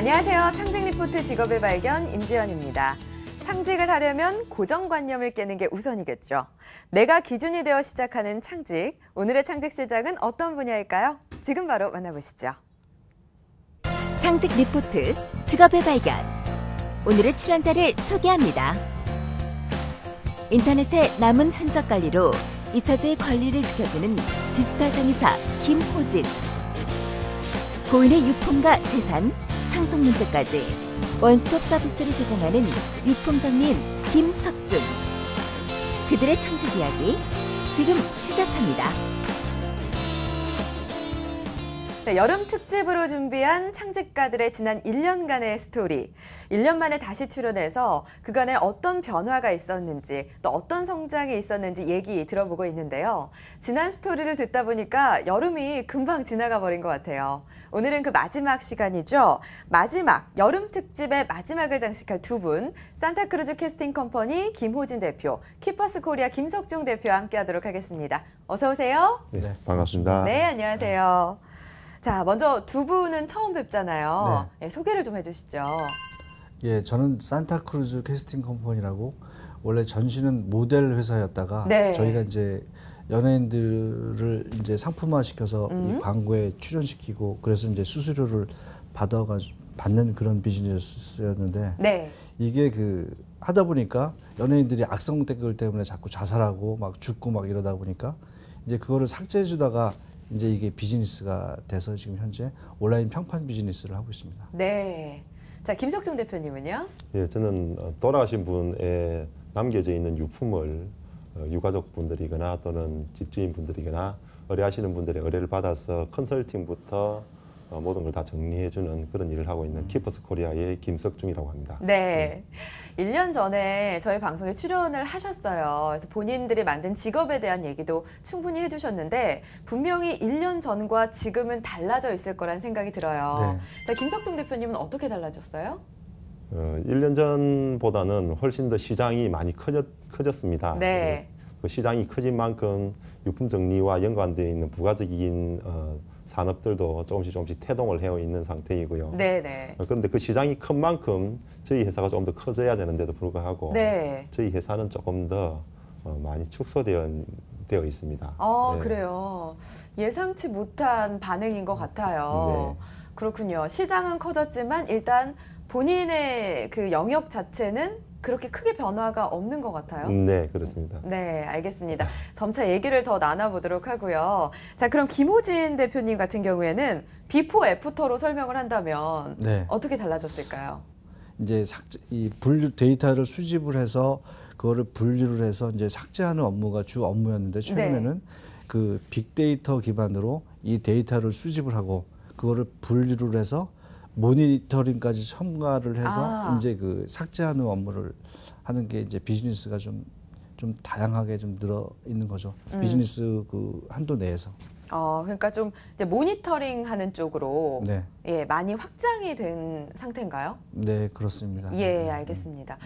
안녕하세요. 창직 리포트 직업의 발견 임지연입니다. 창직을 하려면 고정관념을 깨는 게 우선이겠죠. 내가 기준이 되어 시작하는 창직. 오늘의 창직 시작은 어떤 분야일까요? 지금 바로 만나보시죠. 창직 리포트 직업의 발견. 오늘의 출연자를 소개합니다. 인터넷의 남은 흔적 관리로 잊혀질 권리를 지켜주는 디지털 정의사 김호진. 고인의 유품과 재산, 상속 문제까지 원스톱 서비스를 제공하는 유품 정리인 김석준. 그들의 창직 이야기 지금 시작합니다. 네, 여름 특집으로 준비한 창직가들의 지난 1년간의 스토리. 1년 만에 다시 출연해서 그간에 어떤 변화가 있었는지 또 어떤 성장이 있었는지 얘기 들어보고 있는데요. 지난 스토리를 듣다 보니까 여름이 금방 지나가 버린 것 같아요. 오늘은 그 마지막 시간이죠. 마지막 여름 특집의 마지막을 장식할 두 분, 산타크루즈 캐스팅 컴퍼니 김호진 대표, 키퍼스 코리아 김석중 대표와 함께하도록 하겠습니다. 어서 오세요. 네, 반갑습니다. 네, 안녕하세요. 자, 먼저 두 분은 처음 뵙잖아요. 네. 소개를 좀 해주시죠. 예, 저는 산타크루즈 캐스팅 컴퍼니라고 원래 전신은 모델 회사였다가 네. 저희가 이제 연예인들을 이제 상품화 시켜서 이 광고에 출연시키고 그래서 이제 수수료를 받는 그런 비즈니스였는데 네. 이게 하다 보니까 연예인들이 악성 댓글 때문에 자꾸 자살하고 막 죽고 막 이러다 보니까 이제 그거를 삭제해 주다가 이제 이게 비즈니스가 돼서 지금 현재 온라인 평판 비즈니스를 하고 있습니다. 네. 자, 김석중 대표님은요? 예, 저는 돌아가신 분의 남겨져 있는 유품을 유가족분들이거나 또는 집주인분들이거나 의뢰하시는 분들의 의뢰를 받아서 컨설팅부터 모든 걸 다 정리해주는 그런 일을 하고 있는 키퍼스 코리아의 김석중이라고 합니다. 네. 1년 전에 저희 방송에 출연을 하셨어요. 그래서 본인들이 만든 직업에 대한 얘기도 충분히 해주셨는데 분명히 1년 전과 지금은 달라져 있을 거란 생각이 들어요. 네. 자, 김석중 대표님은 어떻게 달라졌어요? 1년 전보다는 훨씬 더 시장이 많이 커졌습니다. 네. 그 시장이 커진 만큼 유품 정리와 연관되어 있는 부가적인 산업들도 조금씩 태동을 해오 있는 상태이고요. 네네. 그런데 그 시장이 큰 만큼 저희 회사가 좀 더 커져야 되는데도 불구하고 네. 저희 회사는 조금 더 많이 축소되어 있습니다. 네. 그래요. 예상치 못한 반응인 것 같아요. 네. 그렇군요. 시장은 커졌지만 일단 본인의 그 영역 자체는 그렇게 크게 변화가 없는 것 같아요. 네, 그렇습니다. 네, 알겠습니다. 점차 얘기를 더 나눠보도록 하고요. 자, 그럼 김호진 대표님 같은 경우에는 비포 애프터로 설명을 한다면 네. 어떻게 달라졌을까요? 이제 분류 데이터를 수집을 해서 그거를 분류를 해서 이제 삭제하는 업무가 주 업무였는데 최근에는 네. 그 빅데이터 기반으로 이 데이터를 수집을 하고 그거를 분류를 해서 모니터링까지 첨가를 해서 이제 그 삭제하는 업무를 하는 게 이제 비즈니스가 좀 다양하게 좀 늘어 있는 거죠. 비즈니스 그 한도 내에서. 그러니까 좀 이제 모니터링 하는 쪽으로 네. 예, 많이 확장이 된 상태인가요? 네, 그렇습니다. 예, 알겠습니다.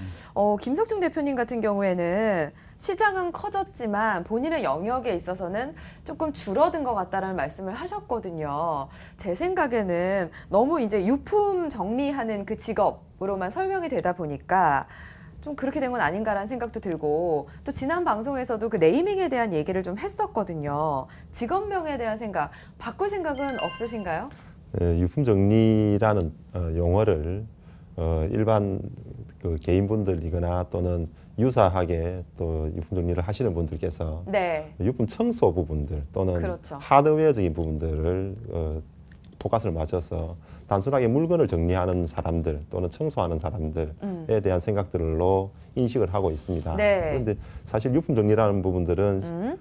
김석중 대표님 같은 경우에는 시장은 커졌지만 본인의 영역에 있어서는 조금 줄어든 것 같다라는 말씀을 하셨거든요. 제 생각에는 너무 이제 유품 정리하는 그 직업으로만 설명이 되다 보니까 좀 그렇게 된 건 아닌가라는 생각도 들고 또 지난 방송에서도 그 네이밍에 대한 얘기를 좀 했었거든요. 직업명에 대한 생각, 바꿀 생각은 없으신가요? 유품 정리라는 용어를 일반 그 개인분들이거나 또는 유사하게 또 유품 정리를 하시는 분들께서 네. 유품 청소 부분들 또는 그렇죠. 하드웨어적인 부분들을 포커스를 맞춰서 단순하게 물건을 정리하는 사람들 또는 청소하는 사람들에 대한 생각들로 인식을 하고 있습니다. 네. 그런데 사실 유품 정리라는 부분들은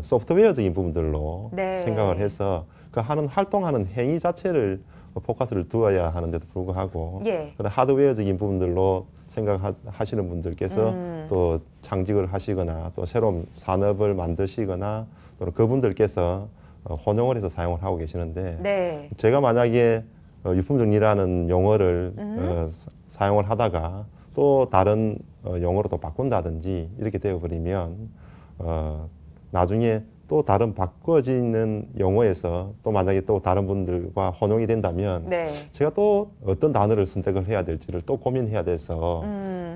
소프트웨어적인 부분들로 네. 생각을 해서 그 활동하는 행위 자체를 포커스를 두어야 하는데도 불구하고 예. 그런 하드웨어적인 부분들로 생각하시는 분들께서 또 창직을 하시거나 또 새로운 산업을 만드시거나 또는 그분들께서 혼용을 해서 사용을 하고 계시는데 네. 제가 만약에 유품 정리라는 용어를 사용을 하다가 또 다른 용어로 또 바꾼다든지 이렇게 되어버리면 나중에 또 다른 바꿔지는 용어에서 또 만약에 또 다른 분들과 혼용이 된다면 네. 제가 또 어떤 단어를 선택을 해야 될지를 또 고민해야 돼서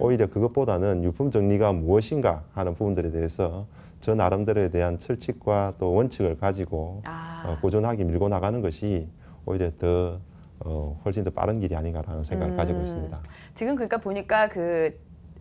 오히려 그것보다는 유품 정리가 무엇인가 하는 부분들에 대해서 저 나름대로에 대한 철칙과 또 원칙을 가지고 꾸준하게 밀고 나가는 것이 오히려 더 훨씬 더 빠른 길이 아닌가라는 생각을 가지고 있습니다. 지금 그러니까 보니까 그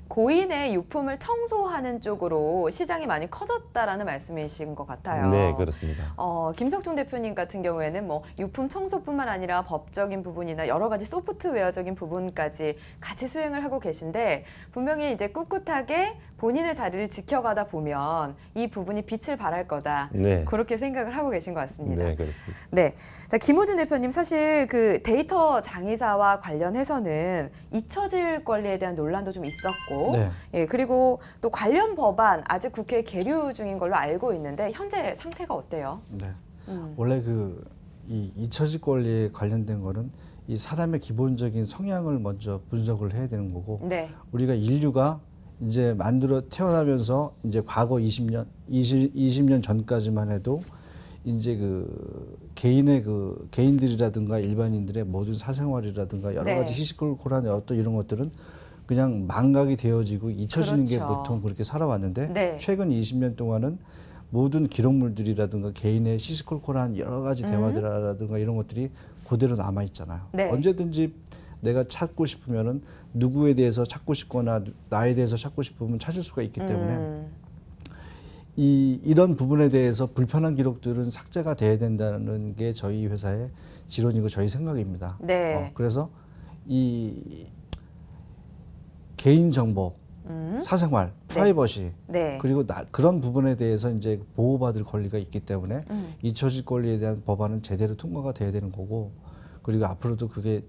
고인의 유품을 청소하는 쪽으로 시장이 많이 커졌다라는 말씀이신 것 같아요. 네, 그렇습니다. 김석중 대표님 같은 경우에는 뭐 유품 청소뿐만 아니라 법적인 부분이나 여러 가지 소프트웨어적인 부분까지 같이 수행을 하고 계신데 분명히 이제 꿋꿋하게 본인의 자리를 지켜가다 보면 이 부분이 빛을 발할 거다. 네. 그렇게 생각을 하고 계신 것 같습니다. 네, 그렇습니다. 네. 자, 김호준 대표님 사실 그 데이터 장의사와 관련해서는 잊혀질 권리에 대한 논란도 좀 있었고 네. 예, 그리고 또 관련 법안 아직 국회에 계류 중인 걸로 알고 있는데 현재 상태가 어때요? 네. 원래 이 잊혀질 권리에 관련된 거는 이 사람의 기본적인 성향을 먼저 분석을 해야 되는 거고 네. 우리가 인류가 이제 태어나면서 이제 과거 20년 전까지만 해도 이제 개인들이라든가 일반인들의 모든 사생활이라든가 여러 가지 시시콜콜한 어떤 이런 것들은 그냥 망각이 되어지고 잊혀지는 게 보통 그렇게 살아왔는데 최근 20년 동안은 모든 기록물들이라든가 개인의 시시콜콜한 여러 가지 대화들이라든가 이런 것들이 그대로 남아 있잖아요. 언제든지 내가 찾고 싶으면은 누구에 대해서 찾고 싶거나 나에 대해서 찾고 싶으면 찾을 수가 있기 때문에 이런 부분에 대해서 불편한 기록들은 삭제가 돼야 된다는 게 저희 회사의 지론이고 저희 생각입니다. 네. 그래서 이 개인 정보, 사생활, 프라이버시 그리고 그런 부분에 대해서 이제 보호받을 권리가 있기 때문에 잊혀질 권리에 대한 법안은 제대로 통과가 돼야 되는 거고 그리고 앞으로도 그게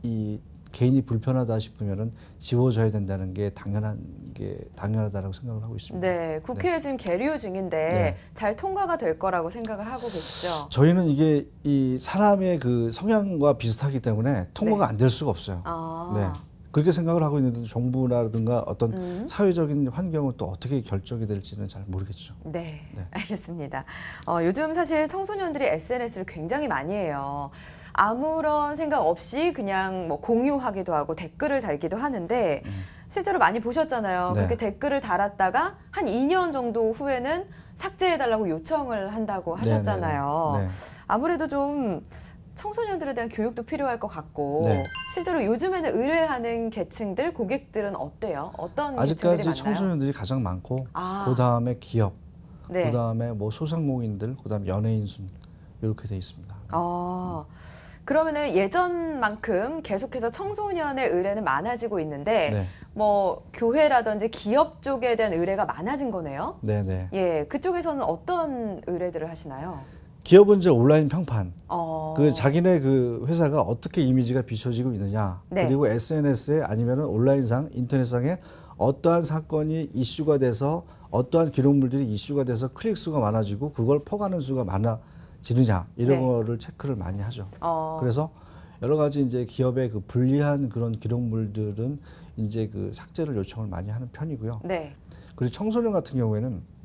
이 개인이 불편하다 싶으면은 지워져야 된다는 게 당연하다라고 생각을 하고 있습니다. 네, 국회에 지금 계류 중인데 잘 통과가 될 거라고 생각을 하고 계시죠? 저희는 이게 이 사람의 그 성향과 비슷하기 때문에 통과가 안 될 수가 없어요. 네. 그렇게 생각을 하고 있는데 정부라든가 어떤 사회적인 환경은 또 어떻게 결정이 될지는 잘 모르겠죠. 네. 알겠습니다. 요즘 사실 청소년들이 SNS를 굉장히 많이 해요. 아무런 생각 없이 그냥 뭐 공유하기도 하고 댓글을 달기도 하는데 실제로 많이 보셨잖아요. 그렇게 댓글을 달았다가 한 2년 정도 후에는 삭제해달라고 요청을 한다고 하셨잖아요. 아무래도 좀 청소년들에 대한 교육도 필요할 것 같고 실제로 요즘에는 의뢰하는 계층들, 고객들은 어때요? 어떤 계층들이 아직까지 많나요? 청소년들이 가장 많고 그 다음에 기업, 그 다음에 뭐 소상공인들, 그 다음에 연예인 순 이렇게 돼 있습니다. 그러면은 예전만큼 계속해서 청소년의 의뢰는 많아지고 있는데 뭐 교회라든지 기업 쪽에 대한 의뢰가 많아진 거네요. 네네. 예, 그쪽에서는 어떤 의뢰들을 하시나요? 기업은 이제 온라인 평판, 그 자기네 그 회사가 어떻게 이미지가 비춰지고 있느냐, 그리고 SNS에 아니면은 온라인상, 인터넷상에 어떠한 사건이 이슈가 돼서 어떠한 기록물들이 이슈가 돼서 클릭 수가 많아지고 그걸 퍼가는 수가 많아지느냐 이런 거를 체크를 많이 하죠. 그래서 여러 가지 이제 기업의 그 불리한 그런 기록물들은 이제 그 삭제를 요청을 많이 하는 편이고요. 그리고 청소년 같은 경우에는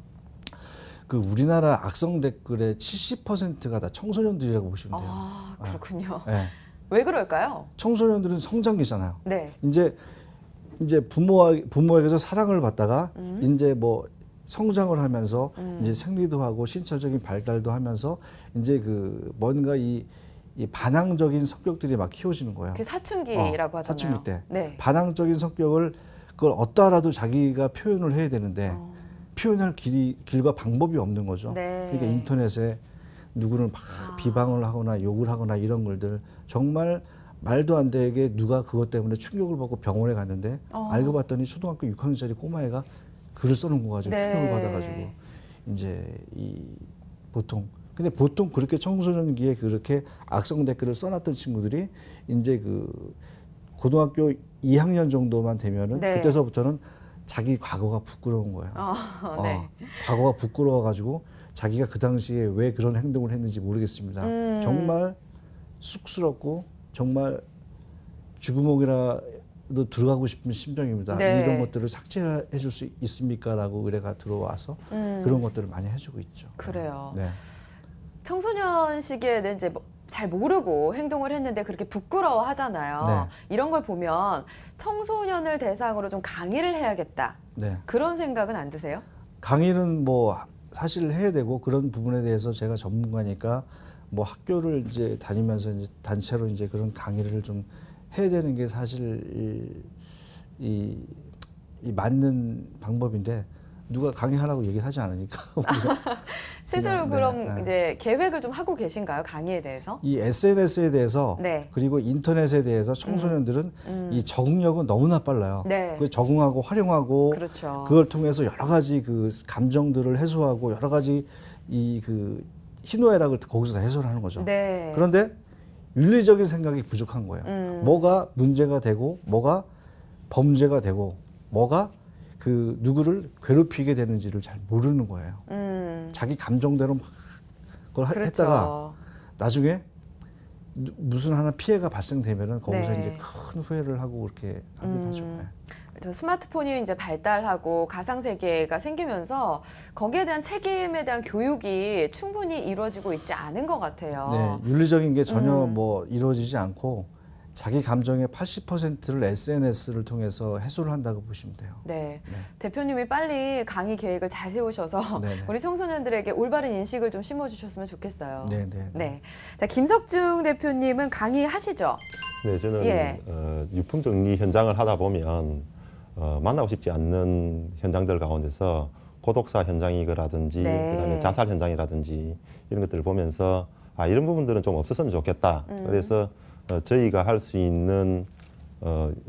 그 우리나라 악성 댓글의 70%가 다 청소년들이라고 보시면 돼요. 그렇군요. 네. 왜 그럴까요? 청소년들은 성장기잖아요. 네. 이제 부모에게서 사랑을 받다가 이제 뭐 성장을 하면서 이제 생리도 하고 신체적인 발달도 하면서 이제 그 뭔가 이 반항적인 성격들이 막 키워지는 거예요. 그 사춘기라고 하잖아요. 사춘기 때. 반항적인 성격을 그걸 어떠하라도 자기가 표현을 해야 되는데 표현할 길과 방법이 없는 거죠. 그러니까 인터넷에 누구를 막 비방을 하거나 욕을 하거나 이런 걸들 정말 말도 안 되게 누가 그것 때문에 충격을 받고 병원에 갔는데 알고 봤더니 초등학교 6학년짜리 꼬마애가 글을 써놓은 거 가지고 충격을 받아가지고 이제 근데 보통 그렇게 청소년기에 그렇게 악성 댓글을 써놨던 친구들이 이제 그 고등학교 2학년 정도만 되면은 그때서부터는 자기 과거가 부끄러운 거예요. 과거가 부끄러워가지고 자기가 그 당시에 왜 그런 행동을 했는지 모르겠습니다. 정말 쑥스럽고 정말 쥐구멍이라도 들어가고 싶은 심정입니다. 네. 이런 것들을 삭제해 줄 수 있습니까라고 의뢰가 들어와서 그런 것들을 많이 해주고 있죠. 그래요. 네. 청소년 시기에는 이제 잘 모르고 행동을 했는데 그렇게 부끄러워 하잖아요. 네. 이런 걸 보면 청소년을 대상으로 좀 강의를 해야겠다. 네. 그런 생각은 안 드세요? 강의는 뭐 사실 해야 되고 그런 부분에 대해서 제가 전문가니까 뭐 학교를 이제 다니면서 이제 단체로 이제 그런 강의를 좀 해야 되는 게 사실 이 맞는 방법인데 누가 강의하라고 얘기를 하지 않으니까. 실제로 그냥, 그럼 네. 이제 계획을 좀 하고 계신가요? 강의에 대해서? 이 SNS에 대해서 네. 그리고 인터넷에 대해서 청소년들은 이 적응력은 너무나 빨라요. 네. 그 적응하고 활용하고 그렇죠. 그걸 통해서 여러 가지 그 감정들을 해소하고 여러 가지 이 그 희노애락을 거기서 다 해소를 하는 거죠. 네. 그런데 윤리적인 생각이 부족한 거예요. 뭐가 문제가 되고 뭐가 범죄가 되고 뭐가 그 누구를 괴롭히게 되는지를 잘 모르는 거예요. 자기 감정대로 막 그걸 그렇죠. 했다가 나중에 무슨 하나 피해가 발생되면은 거기서 네. 이제 큰 후회를 하고 그렇게 하긴 하죠. 네. 저 스마트폰이 이제 발달하고 가상세계가 생기면서 거기에 대한 책임에 대한 교육이 충분히 이루어지고 있지 않은 것 같아요. 네, 윤리적인 게 전혀 뭐 이루어지지 않고 자기 감정의 80%를 SNS를 통해서 해소를 한다고 보시면 돼요. 네. 대표님이 빨리 강의 계획을 잘 세우셔서 네네. 우리 청소년들에게 올바른 인식을 좀 심어주셨으면 좋겠어요. 네. 네. 자, 김석중 대표님은 강의하시죠? 네, 저는 예. 유품 정리 현장을 하다 보면 만나고 싶지 않는 현장들 가운데서 고독사 현장이라든지 네. 그다음에 자살 현장이라든지 이런 것들을 보면서 이런 부분들은 좀 없었으면 좋겠다. 그래서 저희가 할 수 있는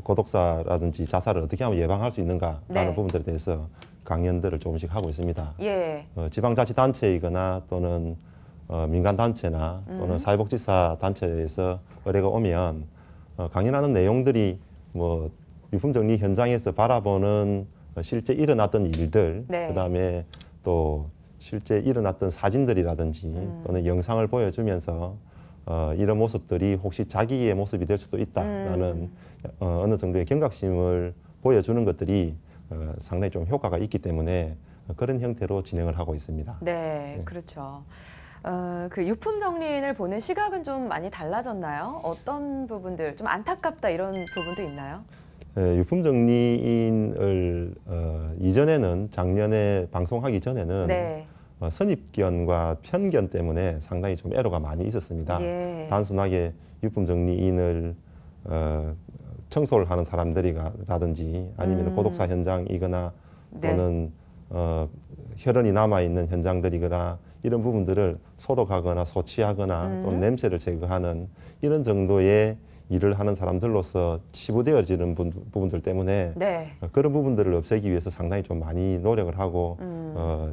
고독사라든지 자살을 어떻게 하면 예방할 수 있는가라는 네. 부분들에 대해서 강연들을 조금씩 하고 있습니다. 예. 지방자치단체이거나 또는 민간단체나 또는 사회복지사 단체에서 의뢰가 오면 강연하는 내용들이 뭐 유품정리 현장에서 바라보는 실제 일어났던 일들, 네. 그다음에 또 실제 일어났던 사진들이라든지 또는 영상을 보여주면서 이런 모습들이 혹시 자기의 모습이 될 수도 있다라는 어느 정도의 경각심을 보여주는 것들이 상당히 좀 효과가 있기 때문에 그런 형태로 진행을 하고 있습니다. 네, 그렇죠. 그 유품 정리인을 보는 시각은 좀 많이 달라졌나요? 어떤 부분들 좀 안타깝다 이런 부분도 있나요? 유품 정리인을 이전에는 작년에 방송하기 전에는 네. 선입견과 편견 때문에 상당히 좀 애로가 많이 있었습니다. 예. 단순하게 유품 정리인을 청소를 하는 사람들이라든지 아니면 고독사 현장이거나 네. 또는 혈흔이 남아 있는 현장들이거나 이런 부분들을 소독하거나 소치하거나 또는 냄새를 제거하는 이런 정도의 일을 하는 사람들로서 치부되어지는 부분들 때문에 네. 그런 부분들을 없애기 위해서 상당히 좀 많이 노력을 하고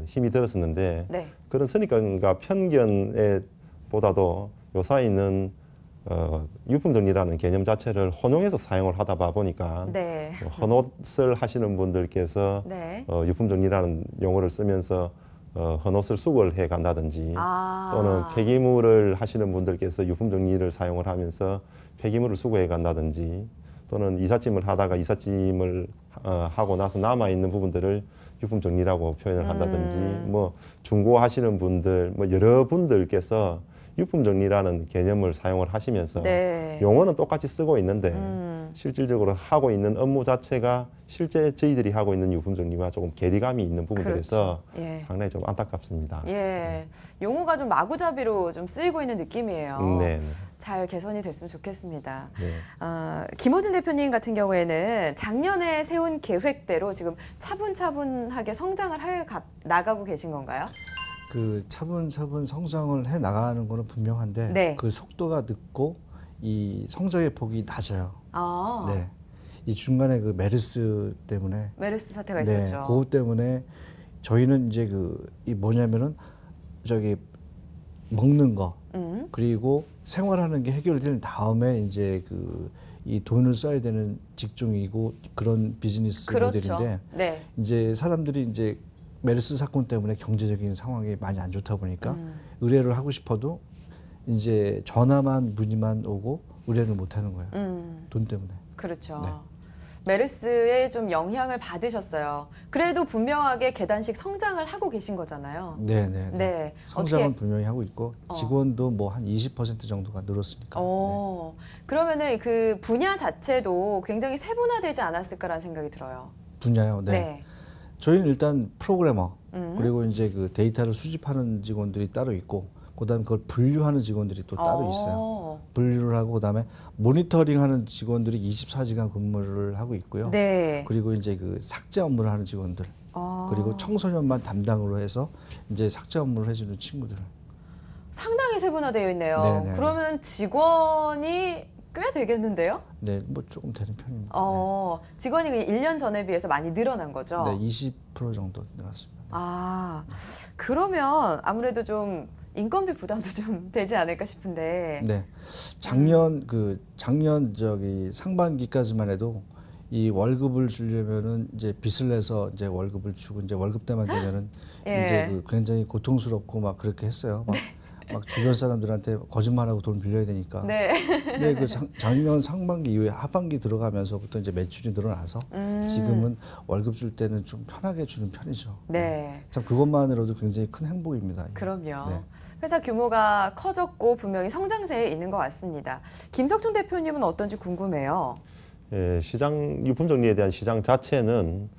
힘이 들었었는데 네. 그런 선입견과 편견에 보다도 요사이 있는 유품 정리라는 개념 자체를 혼용해서 사용을 하다 보니까 네. 헌옷을 하시는 분들께서 네. 유품 정리라는 용어를 쓰면서 헌옷을 수거를 해 간다든지 또는 폐기물을 하시는 분들께서 유품 정리를 사용을 하면서 폐기물을 수거해 간다든지 또는 이삿짐을 하다가 이삿짐을 하고 나서 남아 있는 부분들을 유품 정리라고 표현을 한다든지 뭐 중고하시는 분들 뭐 여러 분들께서 유품 정리라는 개념을 사용을 하시면서 네. 용어는 똑같이 쓰고 있는데 실질적으로 하고 있는 업무 자체가 실제 저희들이 하고 있는 유품 정리와 조금 괴리감이 있는 부분들에서 그렇죠. 예. 상당히 좀 안타깝습니다. 예. 용어가 좀 마구잡이로 좀 쓰이고 있는 느낌이에요. 네. 잘 개선이 됐으면 좋겠습니다. 네. 김호준 대표님 같은 경우에는 작년에 세운 계획대로 지금 차분차분하게 성장을 해 나가고 계신 건가요? 그 차분차분 성장을 해 나가는 거는 분명한데 네. 그 속도가 늦고 이 성장의 폭이 낮아요. 아, 네. 이 중간에 그 메르스 때문에 메르스 사태가 네, 있었죠. 그것 때문에 저희는 이제 이 뭐냐면은 저기 먹는 거 그리고 생활하는 게 해결된 다음에 이제 이 돈을 써야 되는 직종이고 그런 비즈니스 그렇죠. 모델인데 네. 이제 사람들이 이제 메르스 사건 때문에 경제적인 상황이 많이 안 좋다 보니까 의뢰를 하고 싶어도 이제 전화만 문의만 오고 의뢰를 못 하는 거예요. 돈 때문에. 그렇죠. 네. 메르스에 좀 영향을 받으셨어요. 그래도 분명하게 계단식 성장을 하고 계신 거잖아요. 네네. 네. 성장은 어떻게? 분명히 하고 있고 직원도 뭐 한 20% 정도가 늘었으니까. 그러면은 그 분야 자체도 굉장히 세분화되지 않았을까라는 생각이 들어요. 분야요. 네. 네. 저희는 일단 프로그래머 그리고 이제 그 데이터를 수집하는 직원들이 따로 있고 그다음에 그걸 분류하는 직원들이 또 따로 있어요. 분류를 하고 그다음에 모니터링하는 직원들이 24시간 근무를 하고 있고요. 네. 그리고 이제 그 삭제 업무를 하는 직원들 그리고 청소년만 담당으로 해서 이제 삭제 업무를 해주는 친구들. 상당히 세분화되어 있네요. 네네. 그러면 직원이 꽤 되겠는데요? 네, 뭐 조금 되는 편입니다. 직원이 1년 전에 비해서 많이 늘어난 거죠? 네, 20% 정도 늘었습니다. 아, 그러면 아무래도 좀 인건비 부담도 좀 되지 않을까 싶은데. 네, 작년 저기 상반기까지만 해도 이 월급을 주려면은 이제 빚을 내서 이제 월급을 주고 이제 월급 때만 되면은 예. 이제 그 굉장히 고통스럽고 막 그렇게 했어요. 막 주변 사람들한테 거짓말하고 돈 빌려야 되니까. 네. 근데 그 작년 상반기 이후에 하반기 들어가면서부터 이제 매출이 늘어나서 지금은 월급 줄 때는 좀 편하게 주는 편이죠. 네. 참 그것만으로도 굉장히 큰 행복입니다. 그럼요. 네. 회사 규모가 커졌고 분명히 성장세에 있는 것 같습니다. 김석준 대표님은 어떤지 궁금해요. 예, 시장 유품 정리에 대한 시장 자체는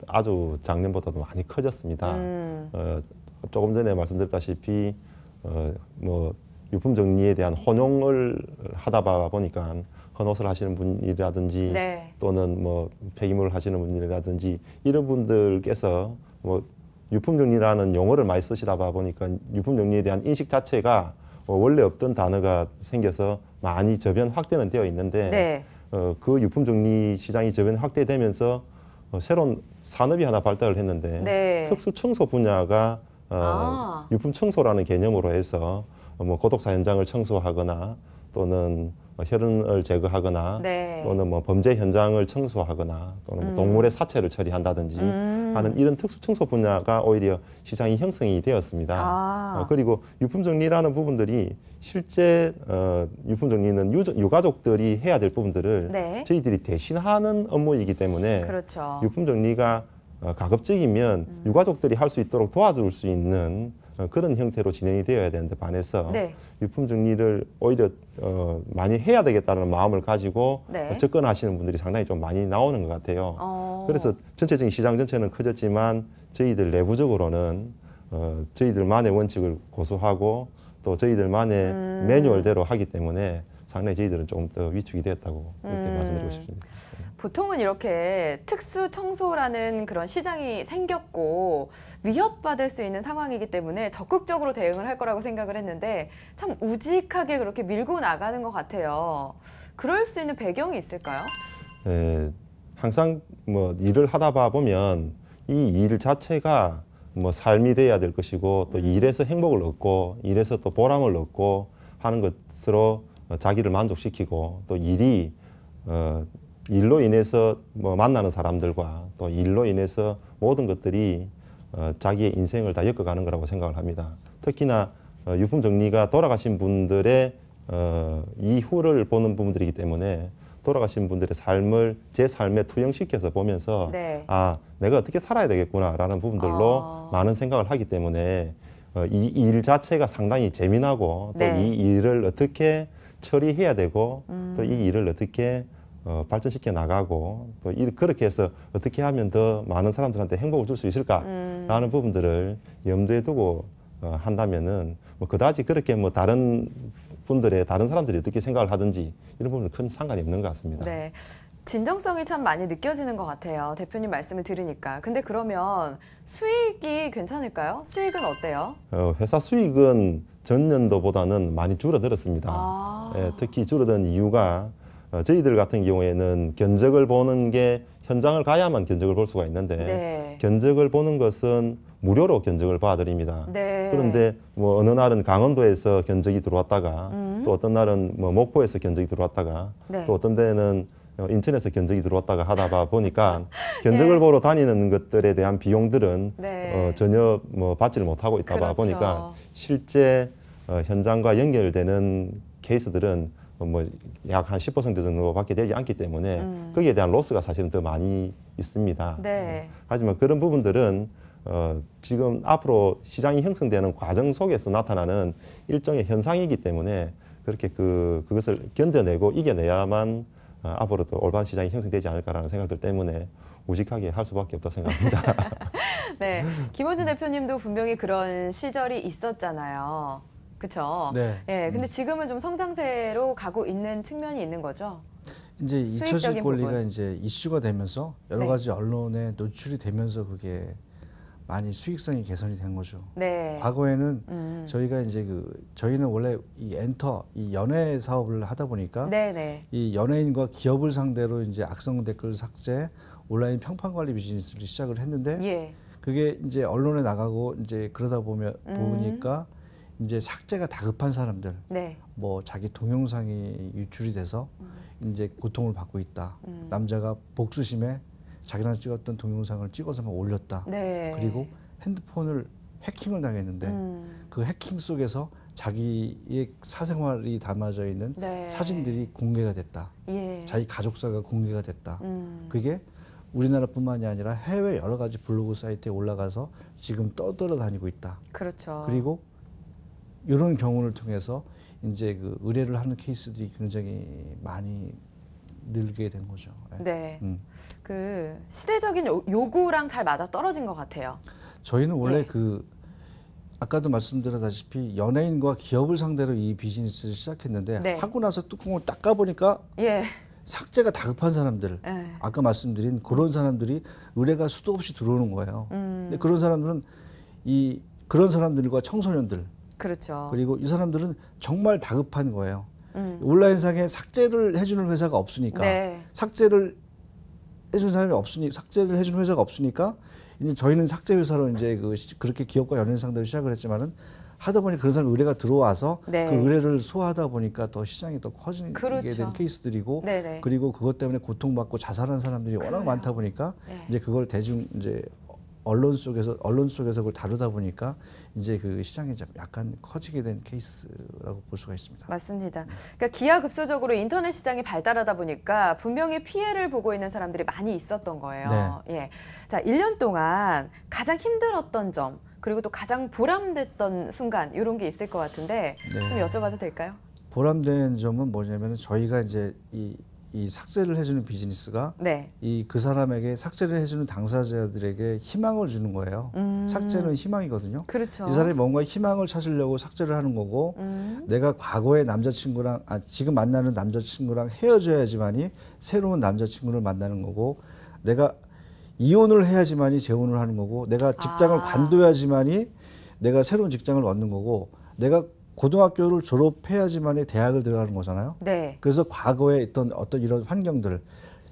아주 작년보다도 많이 커졌습니다. 조금 전에 말씀드렸다시피 뭐 유품 정리에 대한 혼용을 하다 보니까 헌옷을 하시는 분이라든지 네. 또는 뭐 폐기물 하시는 분이라든지 이런 분들께서 뭐 유품 정리라는 용어를 많이 쓰시다 보니까 유품 정리에 대한 인식 자체가 원래 없던 단어가 생겨서 많이 저변 확대는 되어 있는데 네. 그 유품 정리 시장이 저변 확대되면서 새로운 산업이 하나 발달을 했는데 네. 특수 청소 분야가 유품 청소라는 개념으로 해서 뭐 고독사 현장을 청소하거나 또는 혈흔을 제거하거나 네. 또는 뭐 범죄 현장을 청소하거나 또는 뭐 동물의 사체를 처리한다든지 하는 이런 특수 청소 분야가 오히려 시장이 형성이 되었습니다. 그리고 유품 정리라는 부분들이 실제 유품 정리는 유가족들이 해야 될 부분들을 네. 저희들이 대신하는 업무이기 때문에 그렇죠. 유품 정리가 가급적이면 유가족들이 할 수 있도록 도와줄 수 있는 그런 형태로 진행이 되어야 되는데 반해서 네. 유품 정리를 오히려 많이 해야 되겠다는 마음을 가지고 네. 접근하시는 분들이 상당히 좀 많이 나오는 것 같아요. 그래서 전체적인 시장 전체는 커졌지만 저희들 내부적으로는 저희들만의 원칙을 고수하고 또 저희들만의 매뉴얼대로 하기 때문에 상당히 저희들은 조금 더 위축이 됐다고 그렇게 말씀드리고 싶습니다. 보통은 이렇게 특수 청소라는 그런 시장이 생겼고 위협받을 수 있는 상황이기 때문에 적극적으로 대응을 할 거라고 생각을 했는데 참 우직하게 그렇게 밀고 나가는 것 같아요. 그럴 수 있는 배경이 있을까요? 항상 뭐 일을 하다 보면 이 일 자체가 뭐 삶이 돼야 될 것이고 또 일에서 행복을 얻고 일에서 또 보람을 얻고 하는 것으로 자기를 만족시키고 또 일이 일로 인해서 뭐 만나는 사람들과 또 일로 인해서 모든 것들이 자기의 인생을 다 엮어가는 거라고 생각을 합니다. 특히나 유품 정리가 돌아가신 분들의 이후를 보는 부분들이기 때문에 돌아가신 분들의 삶을 제 삶에 투영시켜서 보면서 네. 아, 내가 어떻게 살아야 되겠구나라는 부분들로 많은 생각을 하기 때문에 이 일 자체가 상당히 재미나고 또 이 일을 어떻게 처리해야 되고 또 이 일을 어떻게 발전시켜 나가고 또 그렇게 해서 어떻게 하면 더 많은 사람들한테 행복을 줄 수 있을까라는 부분들을 염두에 두고 한다면은 뭐 그다지 그렇게 뭐 다른 사람들이 어떻게 생각을 하든지 이런 부분은 큰 상관이 없는 것 같습니다. 네. 진정성이 참 많이 느껴지는 것 같아요. 대표님 말씀을 들으니까. 근데 그러면 수익이 괜찮을까요? 수익은 어때요? 회사 수익은 전년도보다는 많이 줄어들었습니다. 특히 줄어든 이유가 저희들 같은 경우에는 견적을 보는 게 현장을 가야만 견적을 볼 수가 있는데 네. 견적을 보는 것은 무료로 견적을 봐드립니다. 네. 그런데 뭐 어느 날은 강원도에서 견적이 들어왔다가 또 어떤 날은 뭐 목포에서 견적이 들어왔다가 네. 또 어떤 데는 인천에서 견적이 들어왔다가 하다 보니까 견적을 보러 다니는 것들에 대한 비용들은 네. 전혀 뭐 받지를 못하고 있다 그렇죠. 보니까 실제 현장과 연결되는 케이스들은 뭐 약 한 10% 정도밖에 되지 않기 때문에 거기에 대한 로스가 사실은 더 많이 있습니다. 네. 하지만 그런 부분들은 지금 앞으로 시장이 형성되는 과정 속에서 나타나는 일종의 현상이기 때문에 그렇게 그것을 견뎌내고 이겨내야만 앞으로도 올바른 시장이 형성되지 않을까라는 생각들 때문에 우직하게 할 수밖에 없다고 생각합니다. 네, 김호진 대표님도 분명히 그런 시절이 있었잖아요. 그렇죠? 네. 예, 근데 지금은 좀 성장세로 가고 있는 측면이 있는 거죠. 이제 잊혀질 수익적인 권리가 부분. 이제 이슈가 되면서 여러 네. 가지 언론에 노출이 되면서 그게 많이 수익성이 개선이 된 거죠. 네. 과거에는 저희가 이제 저희는 원래 이 엔터 이 연예 사업을 하다 보니까 네네. 이 연예인과 기업을 상대로 이제 악성 댓글 삭제, 온라인 평판 관리 비즈니스를 시작을 했는데 예. 그게 이제 언론에 나가고 이제 그러다 보니까 이제 삭제가 다급한 사람들, 네. 뭐 자기 동영상이 유출이 돼서 이제 고통을 받고 있다. 남자가 복수심에 자기랑 찍었던 동영상을 찍어서만 올렸다. 네. 그리고 핸드폰을 해킹을 당했는데 그 해킹 속에서 자기의 사생활이 담아져 있는 네. 사진들이 공개가 됐다. 예. 자기 가족사가 공개가 됐다. 그게 우리나라뿐만이 아니라 해외 여러 가지 블로그 사이트에 올라가서 지금 떠돌아다니고 있다. 그렇죠. 그리고 이런 경우를 통해서 이제 의뢰를 하는 케이스들이 굉장히 많이 늘게 된 거죠. 네. 그 시대적인 요구랑 잘 맞아 떨어진 것 같아요. 저희는 원래 네. 아까도 말씀드렸다시피 연예인과 기업을 상대로 이 비즈니스를 시작했는데 네. 하고 나서 뚜껑을 딱 까보니까 예. 삭제가 다급한 사람들, 네. 아까 말씀드린 그런 사람들이 의뢰가 수도 없이 들어오는 거예요. 근데 그런 사람들은 그런 사람들과 청소년들, 그렇죠. 그리고 이 사람들은 정말 다급한 거예요. 온라인상에 삭제를 해주는 회사가 없으니까 네. 삭제를 해주는 사람이 삭제를 해주는 회사가 없으니까 이제 저희는 삭제 회사로 이제 그렇게 기업과 연예인 상대로 시작을 했지만은 하다 보니 그런 사람 의뢰가 들어와서 네. 그 의뢰를 소화하다 보니까 더 시장이 더 커지게 그렇죠. 된 케이스들이고 네네. 그리고 그것 때문에 고통받고 자살한 사람들이 워낙 많다 보니까 네. 이제 그걸 언론 속에서 그걸 다루다 보니까 이제 그 시장이 약간 커지게 된 케이스라고 볼 수가 있습니다. 맞습니다. 그러니까 기하급수적으로 인터넷 시장이 발달하다 보니까 분명히 피해를 보고 있는 사람들이 많이 있었던 거예요. 예. 자, 1년 동안 가장 힘들었던 점 그리고 또 가장 보람됐던 순간 이런 게 있을 것 같은데 네. 좀 여쭤봐도 될까요? 보람된 점은 뭐냐면 저희가 이제 이 삭제를 해주는 비즈니스가 네. 그 사람에게 삭제를 해주는 당사자들에게 희망을 주는 거예요. 삭제는 희망이거든요. 그렇죠. 이 사람이 뭔가 희망을 찾으려고 삭제를 하는 거고 내가 과거의 남자친구랑 지금 만나는 남자친구랑 헤어져야지만이 새로운 남자친구를 만나는 거고 내가 이혼을 해야지만이 재혼을 하는 거고 내가 직장을 관둬야지만이 내가 새로운 직장을 얻는 거고 내가 고등학교를 졸업해야지만이 대학을 들어가는 거잖아요. 네. 그래서 과거에 있던 어떤 이런 환경들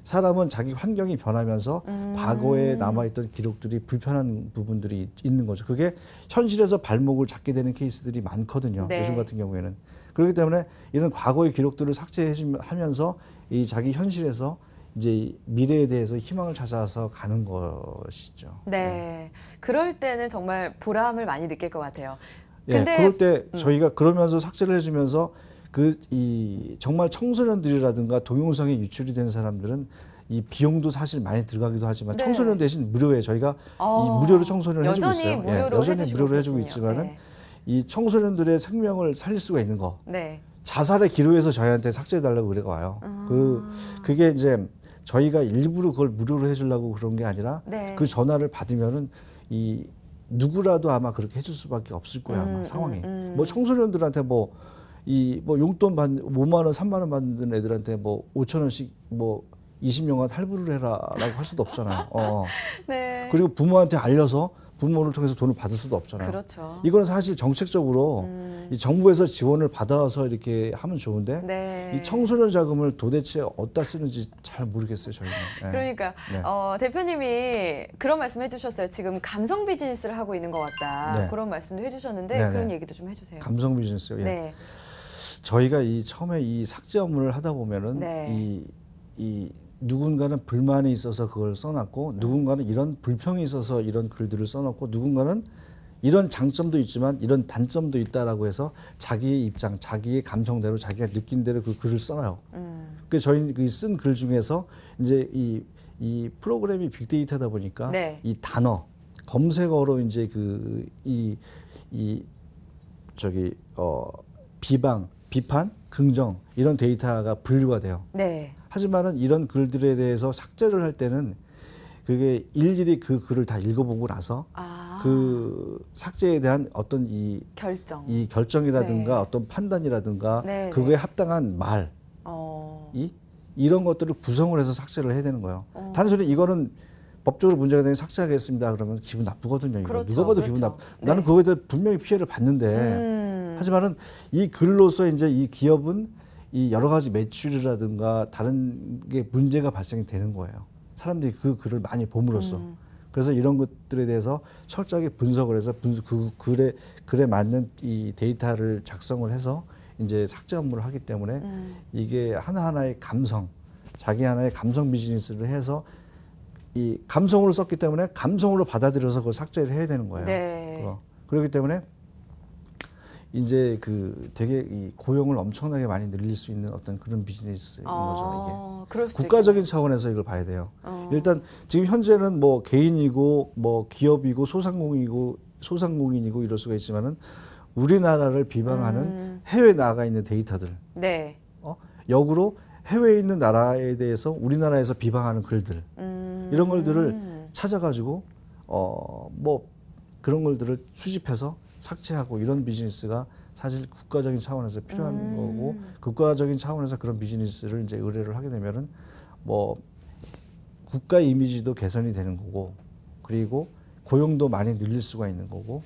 사람은 자기 환경이 변하면서 과거에 남아있던 기록들이 불편한 부분들이 있는 거죠. 그게 현실에서 발목을 잡게 되는 케이스들이 많거든요. 네. 요즘 같은 경우에는. 그렇기 때문에 이런 과거의 기록들을 삭제하면서 이 자기 현실에서 이제 미래에 대해서 희망을 찾아서 가는 것이죠. 네. 그럴 때는 정말 보람을 많이 느낄 것 같아요. 예, 근데 그럴 때 저희가 그러면서 삭제를 해주면서 정말 청소년들이라든가 동영상에 유출이 된 사람들은 이 비용도 사실 많이 들어가기도 하지만 네. 청소년 대신 무료에 저희가 이 무료로 청소년을 해주고 여전히 있어요. 무료로 여전히 무료로 해주고 계시군요. 있지만은 네. 이 청소년들의 생명을 살릴 수가 있는 거. 네. 자살의 기로에서 저희한테 삭제해달라고 의뢰가 와요. 그게 이제 저희가 일부러 그걸 무료로 해주려고 그런 게 아니라 네. 그 전화를 받으면은 누구라도 아마 그렇게 해줄 수밖에 없을 거야 아마 상황이. 뭐 청소년들한테 뭐 용돈 5만 원, 3만 원 받는 애들한테 5천 원씩 20년간 할부를 해라라고 할 수도 없잖아요. 네. 그리고 부모한테 알려서 부모를 통해서 돈을 받을 수도 없잖아요. 그렇죠. 이거는 사실 정책적으로 이 정부에서 지원을 받아서 이렇게 하면 좋은데 네. 이 청소년 자금을 도대체 어디다 쓰는지 잘 모르겠어요, 저희는. 네. 그러니까 네. 대표님이 그런 말씀 해주셨어요. 지금 감성 비즈니스를 하고 있는 것 같다. 네. 그런 말씀도 해주셨는데 네, 그런 네. 얘기도 좀 해주세요. 감성 비즈니스요. 예. 네. 저희가 처음에 이 삭제 업무를 하다 보면은 네. 이 누군가는 불만이 있어서 그걸 써놨고 누군가는 이런 불평이 있어서 이런 글들을 써놨고 누군가는 이런 장점도 있지만 이런 단점도 있다라고 해서 자기의 입장, 자기의 감성대로 자기가 느낀 대로 그 글을 써요. 그 저희 쓴 글 중에서 이제 이 프로그램이 빅데이터다 보니까 네. 이 단어 검색어로 이제 비방, 비판, 긍정 이런 데이터가 분류가 돼요. 네. 하지만은 이런 글들에 대해서 삭제를 할 때는 그게 일일이 그 글을 다 읽어보고 나서 그 삭제에 대한 어떤 이 결정이라든가 네. 어떤 판단이라든가 네, 그거에 합당한 말 이런 것들을 구성을 해서 삭제를 해야 되는 거예요. 단순히 이거는 법적으로 문제가 되면 삭제하겠습니다. 그러면 기분 나쁘거든요. 그렇죠, 누가 봐도 기분 그렇죠. 나는 그거에 대해 분명히 피해를 봤는데 하지만은 이 글로서 이제 이 기업은 이 여러 가지 매출이라든가 다른 게 문제가 발생이 되는 거예요. 사람들이 그 글을 많이 봄으로써. 그래서 이런 것들에 대해서 철저하게 분석을 해서 그 글에 맞는 이 데이터를 작성을 해서 이제 삭제 업무를 하기 때문에 이게 하나하나의 감성, 자기 하나의 감성 비즈니스를 해서 이 감성으로 썼기 때문에 감성으로 받아들여서 그걸 삭제를 해야 되는 거예요. 네. 그렇기 때문에 이제 되게 이 고용을 엄청나게 많이 늘릴 수 있는 어떤 그런 비즈니스인 거죠, 이게. 국가적인 차원에서 이걸 봐야 돼요. 일단 지금 현재는 뭐 개인이고 뭐 기업이고 소상공인이고 이럴 수가 있지만은 우리나라를 비방하는 해외 나가 있는 데이터들. 네. 역으로 해외에 있는 나라에 대해서 우리나라에서 비방하는 글들. 이런 걸들을 찾아가지고 뭐 그런 걸들을 수집해서 삭제하고 이런 비즈니스가 사실 국가적인 차원에서 필요한 거고 국가적인 차원에서 그런 비즈니스를 이제 의뢰를 하게 되면은 뭐 국가 이미지도 개선이 되는 거고 그리고 고용도 많이 늘릴 수가 있는 거고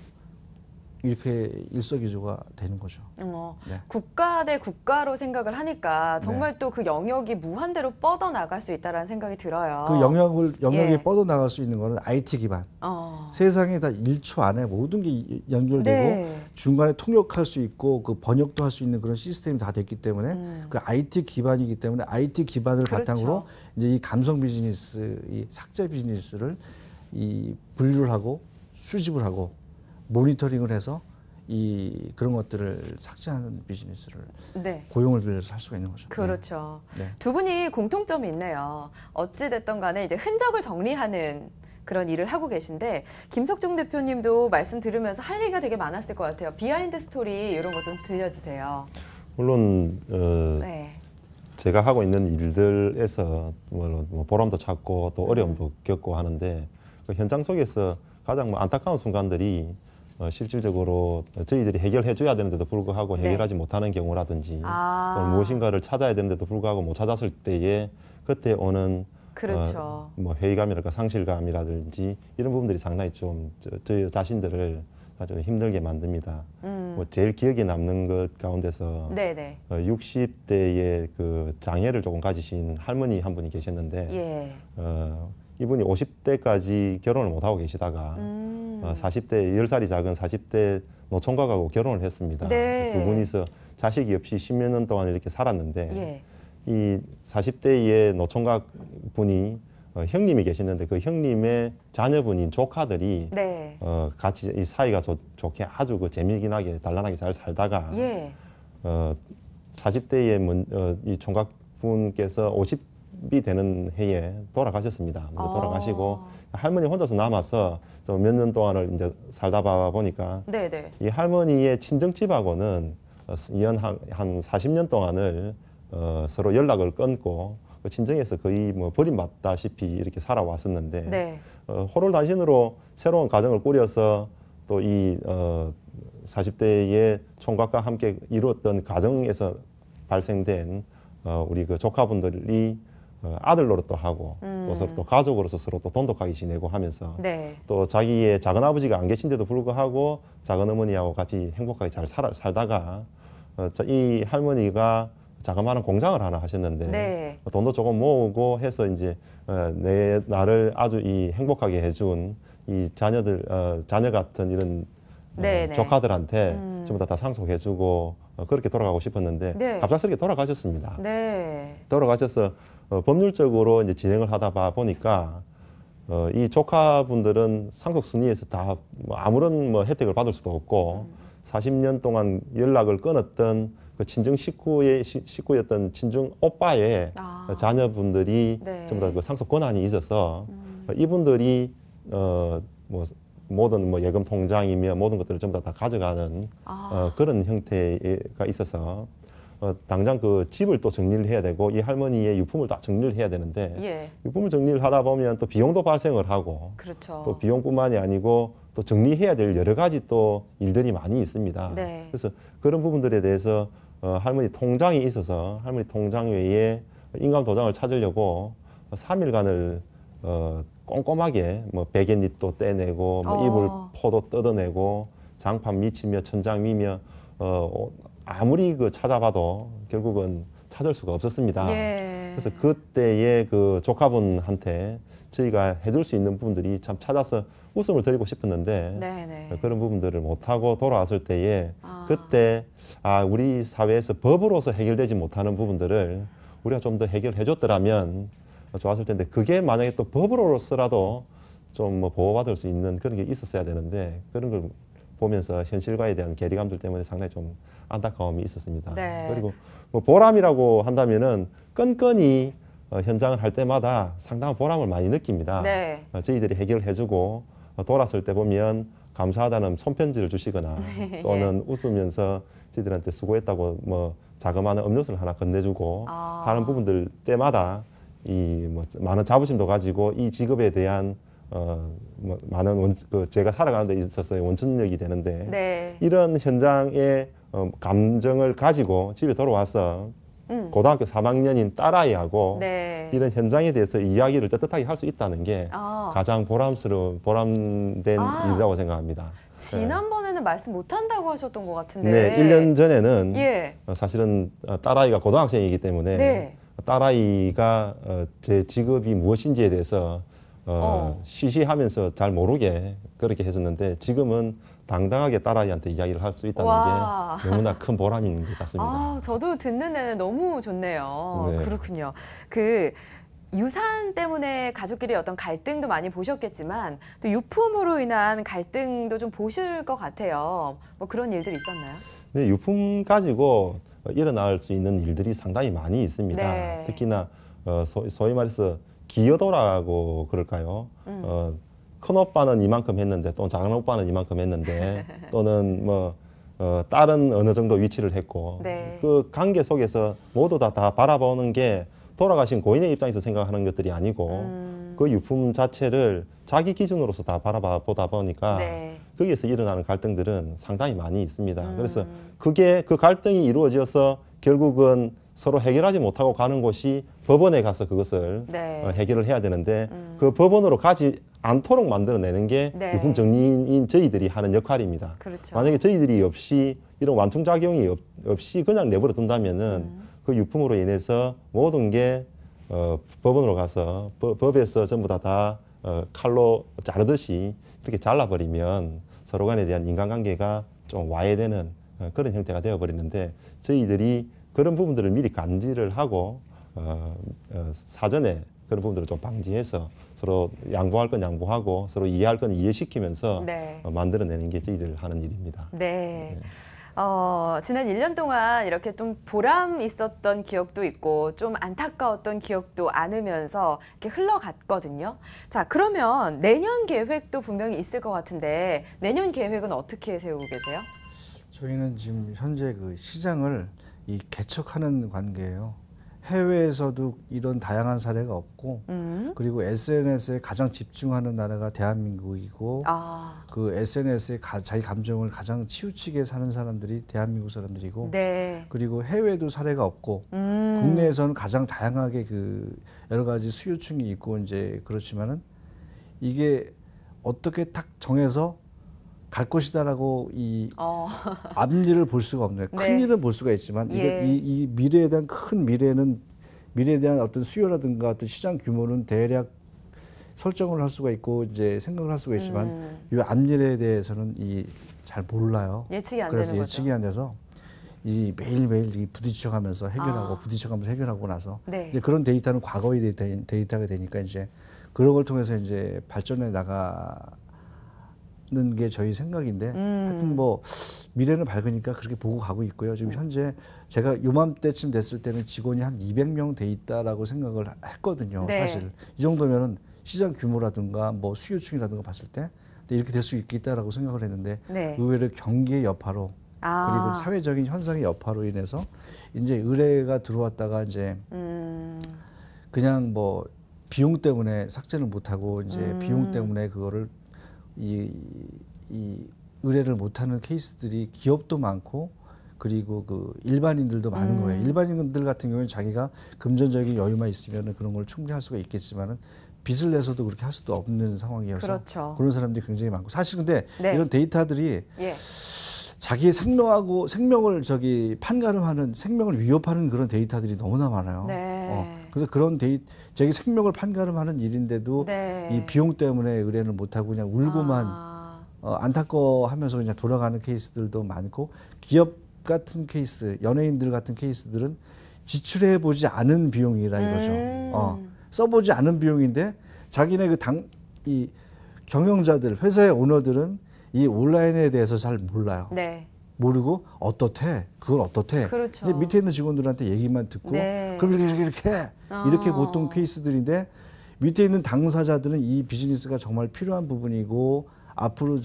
이렇게 일석이조가 되는 거죠. 네. 국가 대 국가로 생각을 하니까 정말 또 그 영역이 무한대로 뻗어 나갈 수 있다라는 생각이 들어요. 그 영역이 뻗어 나갈 수 있는 거는 IT 기반. 세상에 다 1초 안에 모든 게 연결되고 중간에 통역할 수 있고 그 번역도 할 수 있는 그런 시스템이 다 됐기 때문에 그 IT 기반이기 때문에 IT 기반을 바탕으로 이제 이 감성 비즈니스, 이 삭제 비즈니스를 이 분류를 하고 수집을 하고 모니터링을 해서 그런 것들을 삭제하는 비즈니스를 고용을 늘려서 할 수가 있는 거죠. 그렇죠. 네. 두 분이 공통점이 있네요. 어찌 됐던 간에 이제 흔적을 정리하는 그런 일을 하고 계신데 김석중 대표님도 말씀 들으면서 할 얘기가 되게 많았을 것 같아요. 비하인드 스토리 이런 거 좀 들려주세요. 물론 제가 하고 있는 일들에서 뭐 보람도 찾고 또 어려움도 겪고 하는데 그 현장 속에서 가장 안타까운 순간들이 실질적으로 저희들이 해결해 줘야 되는데도 불구하고 해결하지 못하는 경우라든지 또는 무엇인가를 찾아야 되는데도 불구하고 못 찾았을 때에 그때 오는 뭐 회의감이랄까 상실감이라든지 이런 부분들이 상당히 좀 저희 자신들을 아주 힘들게 만듭니다. 뭐 제일 기억에 남는 것 가운데서 60대의 그 장애를 조금 가지신 할머니 한 분이 계셨는데 이분이 50대까지 결혼을 못 하고 계시다가 40대 10살이 작은 40대 노총각하고 결혼을 했습니다. 두 분이서 자식이 없이 10몇 년 동안 이렇게 살았는데 이 40대의 노총각 분이 형님이 계시는데 그 형님의 자녀분인 조카들이 같이 이 사이가 좋게 아주 그 재미나게 단란하게 잘 살다가 40대의 이 총각분께서 50이 되는 해에 돌아가셨습니다. 돌아가시고 할머니 혼자서 남아서 몇 년 동안을 이제 살다 보니까 이 할머니의 친정집하고는 연 한 40년 동안을 서로 연락을 끊고 그 친정에서 거의 뭐 버림받다시피 이렇게 살아왔었는데 호롤단신으로 새로운 가정을 꾸려서 또 이 40대의 총각과 함께 이루었던 가정에서 발생된 우리 그 조카분들이 아들 노릇도 하고 또 서로 또 가족으로서 서로 또 돈독하게 지내고 하면서 또 자기의 작은아버지가 안 계신데도 불구하고 작은어머니하고 같이 행복하게 잘 살다가 이 할머니가 자그마한 공장을 하나 하셨는데 돈도 조금 모으고 해서 이제 나를 아주 행복하게 해준 이 자녀 같은 이런 조카들한테 전부 다 상속해주고 그렇게 돌아가고 싶었는데 갑작스럽게 돌아가셨습니다. 돌아가셔서 법률적으로 이제 진행을 하다 보니까 이 조카분들은 상속 순위에서 다 뭐 아무런 뭐 혜택을 받을 수도 없고 40년 동안 연락을 끊었던 그 친정 식구였던 친정 오빠의 자녀분들이 네. 전부 다 그 상속 권한이 있어서 이분들이 뭐 모든 뭐 예금 통장이며 모든 것들을 전부 다 가져가는 그런 형태가 있어서 당장 그 집을 또 정리를 해야 되고 이 할머니의 유품을 다 정리를 해야 되는데 예. 유품을 정리를 하다 보면 또 비용도 발생을 하고 그렇죠. 또 비용뿐만이 아니고 또 정리해야 될 여러 가지 또 일들이 많이 있습니다. 네. 그래서 그런 부분들에 대해서 할머니 통장이 있어서 할머니 통장 외에 인감 도장을 찾으려고 3일간을 꼼꼼하게 뭐 베갯잎도 떼내고 뭐 이불 포도 뜯어내고 장판 미치며 천장 미며 아무리 그 찾아봐도 결국은 찾을 수가 없었습니다. 예. 그래서 그때의 그 조카분한테 저희가 해줄 수 있는 부분들이 참 찾아서 웃음을 드리고 싶었는데 네네. 그런 부분들을 못하고 돌아왔을 때에 그때 우리 사회에서 법으로서 해결되지 못하는 부분들을 우리가 좀 더 해결해 줬더라면 좋았을 텐데 그게 만약에 또 법으로서라도 좀 뭐 보호받을 수 있는 그런 게 있었어야 되는데 그런 걸 보면서 현실과에 대한 괴리감들 때문에 상당히 좀 안타까움이 있었습니다. 네. 그리고 뭐 보람이라고 한다면은 건건이 현장을 할 때마다 상당한 보람을 많이 느낍니다. 네. 저희들이 해결해주고 돌았을 때 보면 감사하다는 손편지를 주시거나 또는 웃으면서 저희들한테 수고했다고 뭐 자그마한 음료수를 하나 건네주고 하는 부분들 때마다 이 뭐 많은 자부심도 가지고 이 직업에 대한 뭐 많은 제가 살아가는 데 있어서의 원천력이 되는데 네. 이런 현장의 감정을 가지고 집에 돌아와서 고등학교 3학년인 딸아이하고 네. 이런 현장에 대해서 이야기를 떳떳하게 할 수 있다는 게 가장 보람된 일이라고 생각합니다. 지난번에는 말씀 못 한다고 하셨던 것 같은데. 네, 1년 전에는 예. 사실은 딸아이가 고등학생이기 때문에 네. 딸아이가 제 직업이 무엇인지에 대해서 시시하면서 잘 모르게 그렇게 했었는데 지금은 당당하게 딸아이한테 이야기를 할 수 있다는 와. 게 너무나 큰 보람인 것 같습니다. 저도 듣는 데는 너무 좋네요. 네. 그렇군요. 그 유산 때문에 가족끼리 어떤 갈등도 많이 보셨겠지만 또 유품으로 인한 갈등도 좀 보실 것 같아요. 뭐 그런 일들이 있었나요? 네, 유품 가지고 일어날 수 있는 일들이 상당히 많이 있습니다. 네. 특히나 소위 말해서 기여도라고 그럴까요? 큰 오빠는 이만큼 했는데 또 작은 오빠는 이만큼 했는데 또는 뭐 딸은 어느 정도 위치를 했고 네. 그 관계 속에서 모두 다 바라보는 게 돌아가신 고인의 입장에서 생각하는 것들이 아니고 그 유품 자체를 자기 기준으로서 다 바라보다 보니까 네. 거기에서 일어나는 갈등들은 상당히 많이 있습니다. 그래서 그게 그 갈등이 이루어져서 결국은 서로 해결하지 못하고 가는 곳이 법원에 가서 그것을 네. 해결을 해야 되는데 그 법원으로 가지 않도록 만들어내는 게 네. 유품 정리인 저희들이 하는 역할입니다. 그렇죠. 만약에 저희들이 없이 이런 완충작용이 없이 그냥 내버려 둔다면은 그 유품으로 인해서 모든 게 법원으로 가서 법에서 전부 다 칼로 자르듯이 이렇게 잘라버리면 서로 간에 대한 인간관계가 좀 와해되는 그런 형태가 되어버리는데 저희들이 그런 부분들을 미리 감지를 하고 사전에 그런 부분들을 좀 방지해서 서로 양보할 건 양보하고 서로 이해할 건 이해시키면서 네. 만들어내는 게 저희들 하는 일입니다. 네. 지난 1년 동안 이렇게 좀 보람 있었던 기억도 있고 좀 안타까웠던 기억도 안으면서 이렇게 흘러갔거든요. 자, 그러면 내년 계획도 분명히 있을 것 같은데 내년 계획은 어떻게 세우고 계세요? 저희는 지금 현재 그 시장을 이 개척하는 관계예요. 해외에서도 이런 다양한 사례가 없고 그리고 SNS에 가장 집중하는 나라가 대한민국이고 그 SNS에 자기 감정을 가장 치우치게 사는 사람들이 대한민국 사람들이고 네. 그리고 해외에도 사례가 없고 국내에서는 가장 다양하게 그 여러 가지 수요층이 있고 이제 그렇지만은 이게 어떻게 탁 정해서 갈 것이다라고 이 앞일을 볼 수가 없네요. 네. 큰 일은 볼 수가 있지만 예. 이 미래에 대한 큰 미래에 대한 어떤 수요라든가 어떤 시장 규모는 대략 설정을 할 수가 있고 이제 생각을 할 수가 있지만 이 앞일에 대해서는 잘 몰라요. 예측이 안 그래서 되는 거죠. 예측이 안 돼서 이 매일매일 부딪혀가면서 해결하고 부딪혀가면서 해결하고 나서 네. 이제 그런 데이터는 과거의 데이터가 되니까 이제 그런 걸 통해서 이제 발전해 나가는 게 저희 생각인데 하여튼 뭐 미래는 밝으니까 그렇게 보고 가고 있고요. 지금 현재 제가 요맘때쯤 됐을 때는 직원이 한 200명 돼 있다라고 생각을 했거든요. 네. 사실 이 정도면은 시장 규모라든가 뭐 수요층이라든가 봤을 때 이렇게 될 수 있겠다라고 생각을 했는데 네. 의외로 경기의 여파로 그리고 사회적인 현상의 여파로 인해서 이제 의뢰가 들어왔다가 이제 그냥 뭐 비용 때문에 삭제를 못하고 이제 비용 때문에 그거를 이 의뢰를 못하는 케이스들이 기업도 많고 그리고 그 일반인들도 많은 거예요. 일반인들 같은 경우는 자기가 금전적인 여유만 있으면 그런 걸 충분히 할 수가 있겠지만은 빚을 내서도 그렇게 할 수도 없는 상황이어서 그렇죠. 그런 사람들이 굉장히 많고 사실 근데 네. 이런 데이터들이 예. 자기의 생명을 판가름하는 생명을 위협하는 그런 데이터들이 너무나 많아요. 네. 그래서 그런 자기 생명을 판가름하는 일인데도 네. 이 비용 때문에 의뢰를 못하고 그냥 울고만 안타까워하면서 그냥 돌아가는 케이스들도 많고 기업 같은 케이스, 연예인들 같은 케이스들은 지출해 보지 않은 비용이라 이거죠. 써보지 않은 비용인데 자기네 이 경영자들, 회사의 오너들은 이 온라인에 대해서 잘 몰라요. 네. 모르고 어떻대? 그걸 어떻대? 그렇죠. 근데 밑에 있는 직원들한테 얘기만 듣고 네. 그럼 이렇게 보통 케이스들인데 밑에 있는 당사자들은 이 비즈니스가 정말 필요한 부분이고 앞으로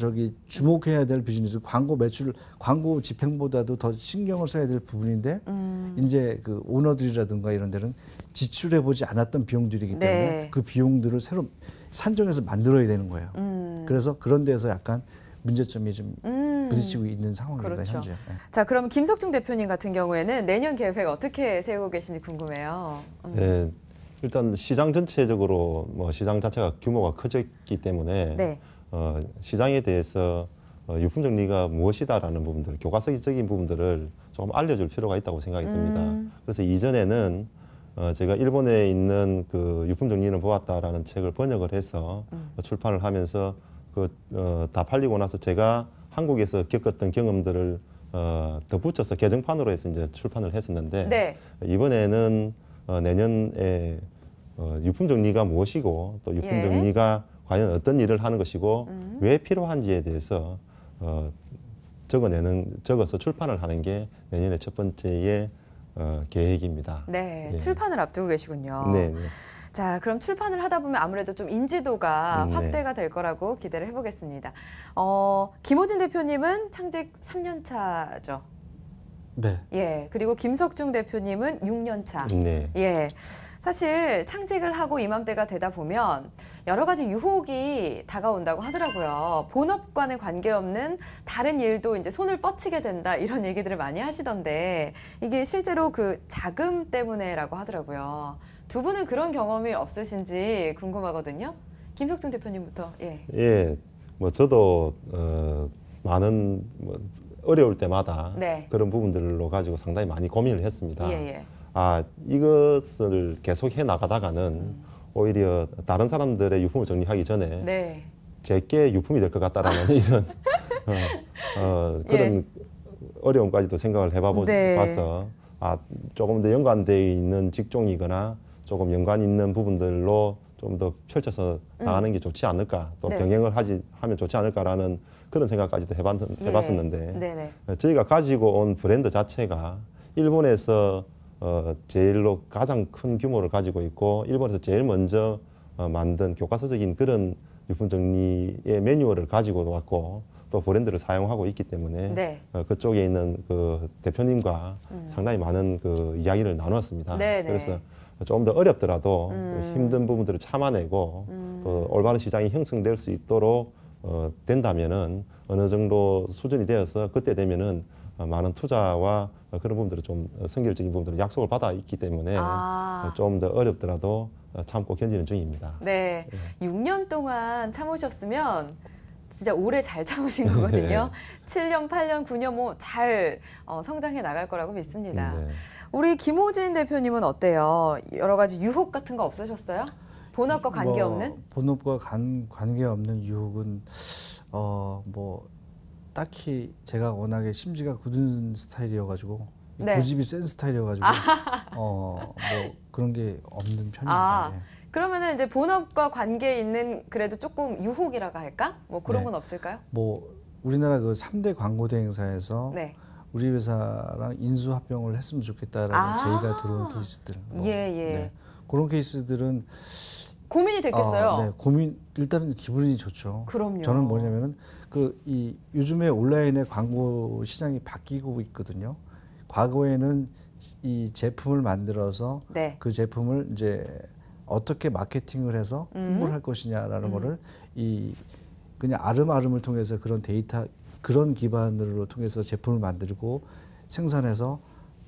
주목해야 될 비즈니스 광고 매출 광고 집행보다도 더 신경을 써야 될 부분인데 이제 그 오너들이라든가 이런 데는 지출해 보지 않았던 비용들이기 때문에 네. 그 비용들을 새로 산정해서 만들어야 되는 거예요. 그래서 그런 데서 약간 문제점이 좀 부딪히고 있는 상황입니다. 그렇죠. 현재. 네. 자, 그럼 김석중 대표님 같은 경우에는 내년 계획 어떻게 세우고 계신지 궁금해요. 예, 일단 시장 전체적으로 뭐 시장 자체가 규모가 커졌기 때문에 네. 시장에 대해서 유품 정리가 무엇이다라는 부분들, 교과서적인 부분들을 조금 알려줄 필요가 있다고 생각이 듭니다. 그래서 이전에는 제가 일본에 있는 그 유품 정리는 보았다라는 책을 번역을 해서 출판을 하면서 다 팔리고 나서 제가 한국에서 겪었던 경험들을 덧붙여서 개정판으로 해서 이제 출판을 했었는데 네. 이번에는 내년에 유품 정리가 무엇이고 또 유품 예. 정리가 과연 어떤 일을 하는 것이고 왜 필요한지에 대해서 적어서 출판을 하는 게 내년의 첫 번째의 계획입니다. 네. 예. 출판을 앞두고 계시군요. 네, 네. 자, 그럼 출판을 하다 보면 아무래도 좀 인지도가 네. 확대가 될 거라고 기대를 해보겠습니다. 김호진 대표님은 창직 3년 차죠. 네. 예. 그리고 김석중 대표님은 6년 차. 네. 예. 사실 창직을 하고 이맘때가 되다 보면 여러 가지 유혹이 다가온다고 하더라고요. 본업과는 관계없는 다른 일도 이제 손을 뻗치게 된다 이런 얘기들을 많이 하시던데 이게 실제로 그 자금 때문에라고 하더라고요. 두 분은 그런 경험이 없으신지 궁금하거든요. 김석중 대표님부터. 예. 예, 뭐 저도 많은 어려울 때마다 네. 그런 부분들로 가지고 상당히 많이 고민을 했습니다. 예, 예. 이것을 계속 해 나가다가는 오히려 다른 사람들의 유품을 정리하기 전에 네. 제게 유품이 될 것 같다라는 이런 그런 어려움까지도 생각을 해봐서 네. 조금 더 연관되어 있는 직종이거나 조금 연관 있는 부분들로 좀 더 펼쳐서 나가는 게 좋지 않을까, 또 네. 병행을 하면 좋지 않을까라는 그런 생각까지도 해봤었는데 네네. 저희가 가지고 온 브랜드 자체가 일본에서 제일로 가장 큰 규모를 가지고 있고 일본에서 제일 먼저 만든 교과서적인 그런 유품 정리의 매뉴얼을 가지고 왔고 또 브랜드를 사용하고 있기 때문에 네. 그쪽에 있는 그 대표님과 상당히 많은 그 이야기를 나눴습니다. 네네. 그래서 조금 더 어렵더라도 힘든 부분들을 참아내고 또 올바른 시장이 형성될 수 있도록 된다면은 어느 정도 수준이 되어서 그때 되면은 많은 투자와 그런 부분들을 좀 선결적인 부분들을 약속을 받아 있기 때문에 좀 더 어렵더라도 참고 견디는 중입니다. 네. 6년 동안 참으셨으면 진짜 오래 잘 참으신 거거든요. 7년, 8년, 9년 뭐 잘 성장해 나갈 거라고 믿습니다. 네. 우리 김호진 대표님은 어때요? 여러 가지 유혹 같은 거 없으셨어요? 본업과 관계없는? 본업과 관계없는 유혹은 뭐 딱히 제가 워낙에 심지가 굳은 스타일이어가지고 네. 고집이 센 스타일이어가지고 뭐 그런 게 없는 편입니다. 아, 예. 그러면은 이제 본업과 관계 있는 그래도 조금 유혹이라고 할까? 뭐 그런 네. 건 없을까요? 뭐 우리나라 그 3대 광고 대행사에서 네. 우리 회사랑 인수 합병을 했으면 좋겠다라는 아. 제의가 들어온 케이스들. 뭐, 예, 예. 네. 그런 케이스들은 고민이 됐겠어요. 네, 고민 일단은 기분이 좋죠. 그럼요. 저는 뭐냐면은 이 요즘에 온라인의 광고 시장이 바뀌고 있거든요. 과거에는 이 제품을 만들어서 네. 그 제품을 이제 어떻게 마케팅을 해서 홍보를 할 것이냐라는 거를 그냥 아름아름을 통해서 그런 데이터 그런 기반으로 통해서 제품을 만들고 생산해서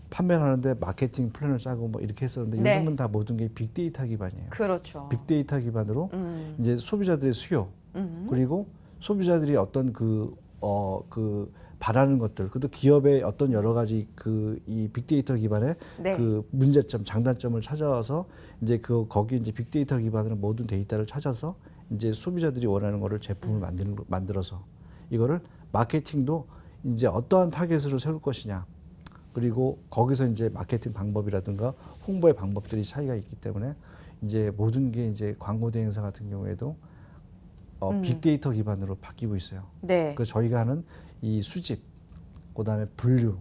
판매를 하는데 마케팅 플랜을 짜고 뭐 이렇게 했었는데 네. 요즘은 다 모든 게 빅데이터 기반이에요. 그렇죠. 빅데이터 기반으로 이제 소비자들의 수요 그리고 소비자들이 어떤 그 바라는 것들 그것도 기업의 어떤 여러 가지 이 빅데이터 기반의 네. 그 문제점 장단점을 찾아와서 이제 거기 이제 빅데이터 기반으로 모든 데이터를 찾아서 이제 소비자들이 원하는 거를 제품을 만들어서 이거를 마케팅도 이제 어떠한 타겟으로 세울 것이냐 그리고 거기서 이제 마케팅 방법이라든가 홍보의 방법들이 차이가 있기 때문에 이제 모든 게 이제 광고 대행사 같은 경우에도 빅데이터 기반으로 바뀌고 있어요. 네. 그 저희가 하는 이 수집, 그다음에 분류,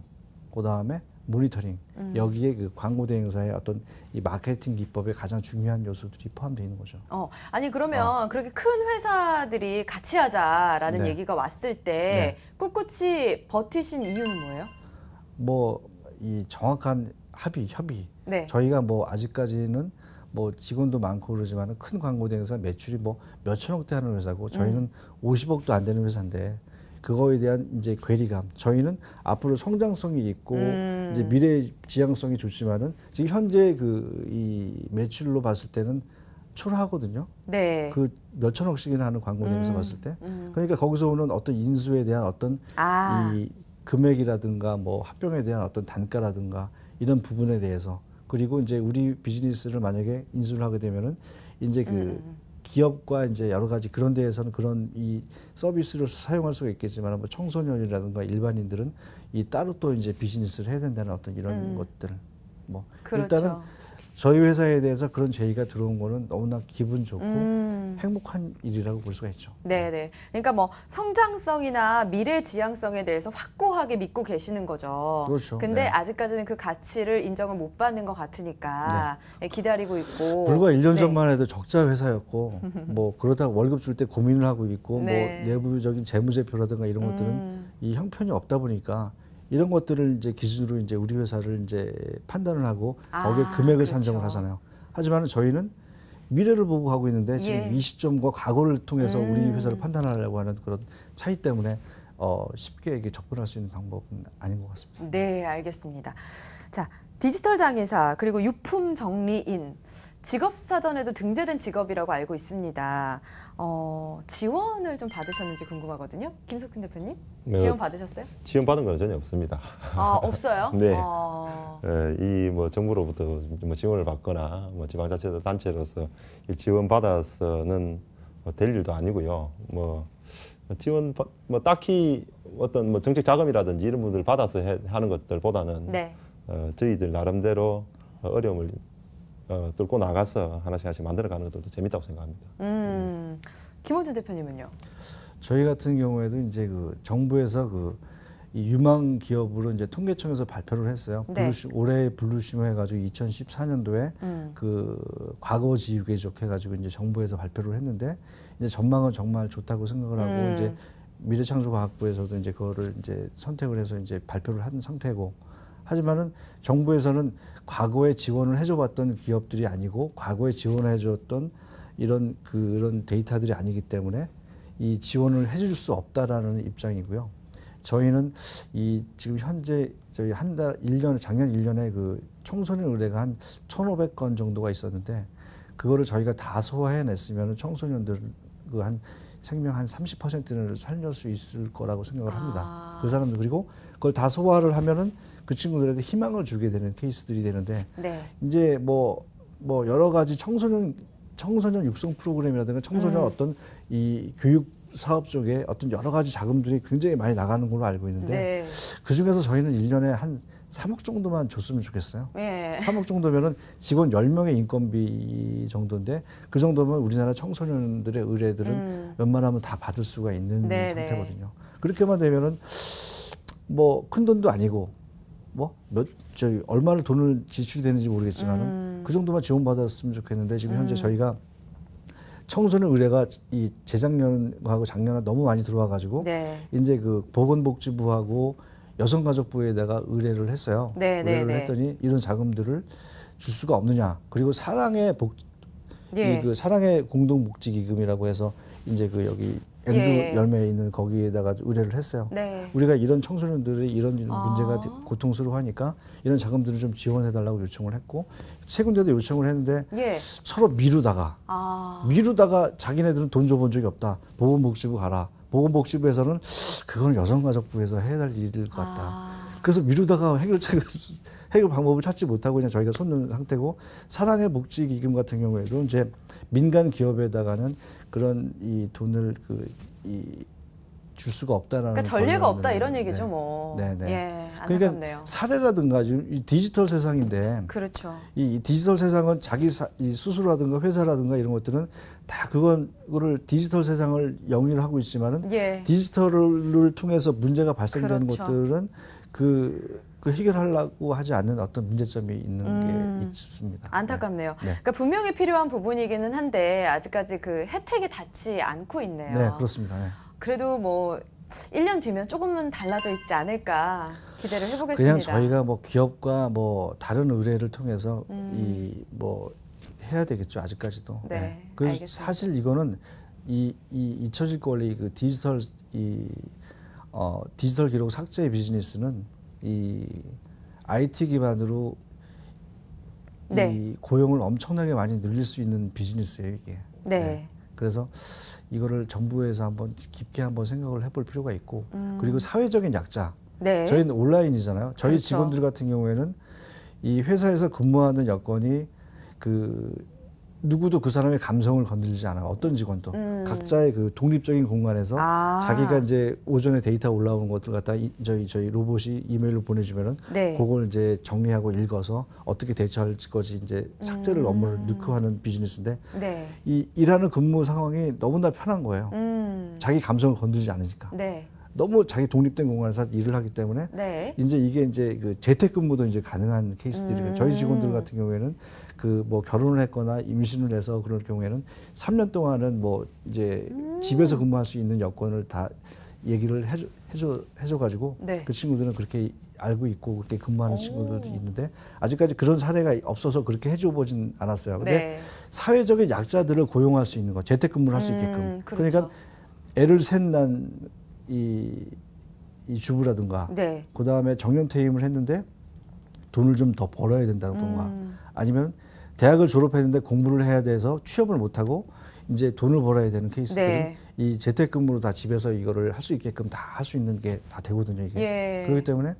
그다음에 모니터링 여기에 그 광고 대행사의 어떤 이 마케팅 기법의 가장 중요한 요소들이 포함되어 있는 거죠. 아니 그러면 그렇게 큰 회사들이 같이 하자라는 네. 얘기가 왔을 때 네. 꿋꿋이 버티신 이유는 뭐예요? 뭐 이 정확한 협의. 네. 저희가 뭐 아직까지는 뭐 직원도 많고 그러지만은 큰 광고 대행사 매출이 뭐 몇천억대 하는 회사고 저희는 50억도 안 되는 회사인데 그거에 대한 이제 괴리감. 저희는 앞으로 성장성이 있고 이제 미래 지향성이 좋지만은 지금 현재 이 매출로 봤을 때는 초라하거든요. 네. 그 몇천억씩이나 하는 광고 대행사 봤을 때. 그러니까 거기서 오는 어떤 인수에 대한 어떤 이 금액이라든가 뭐 합병에 대한 어떤 단가라든가 이런 부분에 대해서 그리고 이제 우리 비즈니스를 만약에 인수를 하게 되면은 이제 기업과 이제 여러 가지 그런 데에서는 그런 이 서비스를 사용할 수가 있겠지만 뭐 청소년이라든가 일반인들은 이 따로 또 이제 비즈니스를 해야 된다는 어떤 이런 것들 뭐 그렇죠. 일단은 저희 회사에 대해서 그런 제의가 들어온 거는 너무나 기분 좋고 행복한 일이라고 볼 수가 있죠. 네네. 그러니까 뭐 성장성이나 미래 지향성에 대해서 확고하게 믿고 계시는 거죠. 그렇죠. 근데 네. 아직까지는 그 가치를 인정을 못 받는 것 같으니까 기다리고 있고. 불과 1년 네. 전만 해도 적자 회사였고 뭐 그러다 월급 줄 때 고민을 하고 있고 네. 뭐 내부적인 재무제표라든가 이런 것들은 이 형편이 없다 보니까 이런 것들을 이제 기준으로 이제 우리 회사를 이제 판단을 하고 거기에 금액을 그렇죠. 산정을 하잖아요. 하지만 저희는 미래를 보고 하고 있는데 지금 이 시점과 과거를 통해서 우리 회사를 판단하려고 하는 그런 차이 때문에 쉽게 이게 접근할 수 있는 방법은 아닌 것 같습니다. 네, 알겠습니다. 자, 디지털 장의사 그리고 유품 정리인 직업사전에도 등재된 직업이라고 알고 있습니다. 지원을 좀 받으셨는지 궁금하거든요. 김석진 대표님, 지원 받으셨어요? 지원 받은 건 전혀 없습니다. 없어요? 네. 이 뭐 정부로부터 뭐 지원을 받거나 뭐 지방자치 단체로서 지원 받아서는 될 일도 아니고요. 뭐 지원 뭐 딱히 어떤 뭐 정책 자금이라든지 이런 분들 받아서 하는 것들보다는 네. 저희들 나름대로 어려움을 뚫고 나가서 하나씩 만들어가는 것들도 재밌다고 생각합니다. 김호준 대표님은요? 저희 같은 경우에도 이제 그 정부에서 이 유망 기업으로 이제 통계청에서 발표를 했어요. 네. 올해 블루시노 해가지고 2014년도에 그 과거 지유계적 해가지고 이제 정부에서 발표를 했는데 이제 전망은 정말 좋다고 생각을 하고 이제 미래창조과학부에서도 이제 그거를 이제 선택을 해서 이제 발표를 한 상태고 하지만은 정부에서는 과거에 지원을 해줘봤던 기업들이 아니고 과거에 지원을 해줬던 이런 그런 데이터들이 아니기 때문에 이 지원을 해줄 수 없다라는 입장이고요. 저희는 이 지금 현재 저희 작년 1년에 그 청소년 의뢰가 한 1,500건 정도가 있었는데 그거를 저희가 다 소화해냈으면 청소년들 생명 한 30%를 살릴 수 있을 거라고 생각을 합니다. 그 사람들 그리고 그걸 다 소화를 하면은 그 친구들한테 희망을 주게 되는 케이스들이 되는데 네. 이제 뭐 여러 가지 청소년 육성 프로그램이라든가 청소년 어떤 이 교육 사업 쪽에 어떤 여러 가지 자금들이 굉장히 많이 나가는 걸로 알고 있는데 네. 그중에서 저희는 1년에 한 3억 정도만 줬으면 좋겠어요. 예. 3억 정도면은 직원 10명의 인건비 정도인데 그 정도면 우리나라 청소년들의 의뢰들은 웬만하면 다 받을 수가 있는 네, 상태거든요. 그렇게만 되면은 뭐 큰 돈도 아니고 뭐 얼마를 돈을 지출이 되는지 모르겠지만은 그 정도만 지원받았으면 좋겠는데 지금 현재 저희가 청소년 의뢰가 이 재작년하고 작년에 너무 많이 들어와 가지고 네. 이제 그 보건복지부하고 여성가족부에다가 의뢰를 했어요. 네, 의뢰를 네, 네. 했더니 이런 자금들을 줄 수가 없느냐. 그리고 사랑의 예. 그 사랑의 공동복지기금이라고 해서 이제 그 여기 앵두 예. 열매에 있는 거기에다가 의뢰를 했어요. 네. 우리가 이런 청소년들이 이런 아. 문제가 고통스러워하니까 이런 자금들을 좀 지원해달라고 요청을 했고 세 군데도 요청을 했는데 예. 서로 미루다가 자기네들은 돈 줘본 적이 없다. 보건복지부 가라. 보건복지부에서는 그건 여성가족부에서 해야 할 일일 것 같다. 그래서 미루다가 해결 방법을 찾지 못하고 그냥 저희가 손는 상태고 사랑의 복지기금 같은 경우에도 이제 민간 기업에다가는 그런 이 돈을 줄 수가 없다라는. 그러니까 전례가 없다 권리를 이런 얘기죠, 네. 뭐. 네네. 예, 안타깝네요. 그러니까 사례라든가 지금 이 디지털 세상인데 그렇죠. 이 디지털 세상은 이 수수라든가 회사라든가 이런 것들은 다 그거를 디지털 세상을 영위를 하고 있지만은 예. 디지털을 통해서 문제가 발생되는 그렇죠. 것들은 그 해결하려고 하지 않는 어떤 문제점이 있는 게 있습니다. 안타깝네요. 네. 그러니까 분명히 필요한 부분이기는 한데 아직까지 그 혜택이 닿지 않고 있네요. 네, 그렇습니다. 네. 그래도 뭐 1년 뒤면 조금은 달라져 있지 않을까 기대를 해보겠습니다. 그냥 저희가 뭐 기업과 뭐 다른 의뢰를 통해서 이 뭐 해야 되겠죠. 아직까지도. 네, 그래서 알겠습니다. 사실 이거는 이 잊혀질 권리 그 디지털 디지털 기록 삭제 비즈니스는 이 IT 기반으로 네. 이 고용을 엄청나게 많이 늘릴 수 있는 비즈니스예요, 이게. 네. 그래서 이거를 정부에서 한번 깊게 한번 생각을 해볼 필요가 있고 그리고 사회적인 약자. 네. 저희는 온라인이잖아요. 저희 그렇죠. 직원들 같은 경우에는 이 회사에서 근무하는 여건이 누구도 그 사람의 감성을 건드리지 않아요. 어떤 직원도 각자의 그 독립적인 공간에서 자기가 이제 오전에 데이터 올라오는 것들 갖다 저희 로봇이 이메일로 보내주면은 네. 그걸 이제 정리하고 읽어서 어떻게 대처할 것이 이제 삭제를 업무를 넣고 하는 비즈니스인데 네. 이 일하는 근무 상황이 너무나 편한 거예요. 자기 감성을 건드리지 않으니까. 네. 너무 자기 독립된 공간에서 일을 하기 때문에 네. 이게 그 재택근무도 이제 가능한 케이스들이에요. 저희 직원들 같은 경우에는 그 뭐 결혼을 했거나 임신을 해서 그럴 경우에는 3년 동안은 뭐 이제 집에서 근무할 수 있는 여건을 다 얘기를 해줘 가지고 네. 그 친구들은 그렇게 알고 있고 그렇게 근무하는 친구들도 있는데 아직까지 그런 사례가 없어서 그렇게 해줘 보진 않았어요. 근데 네. 사회적인 약자들을 고용할 수 있는 거, 재택근무를 할 수 있게끔. 그렇죠. 그러니까 애를 셋난 이 주부라든가 네. 그다음에 정년퇴임을 했는데 돈을 좀 더 벌어야 된다던가 아니면 대학을 졸업했는데 공부를 해야 돼서 취업을 못하고 이제 돈을 벌어야 되는 케이스들은 네. 이 재택근무로 다 집에서 이거를 할 수 있게끔 다 할 수 있는 게 다 되거든요. 이게. 예. 그렇기 때문에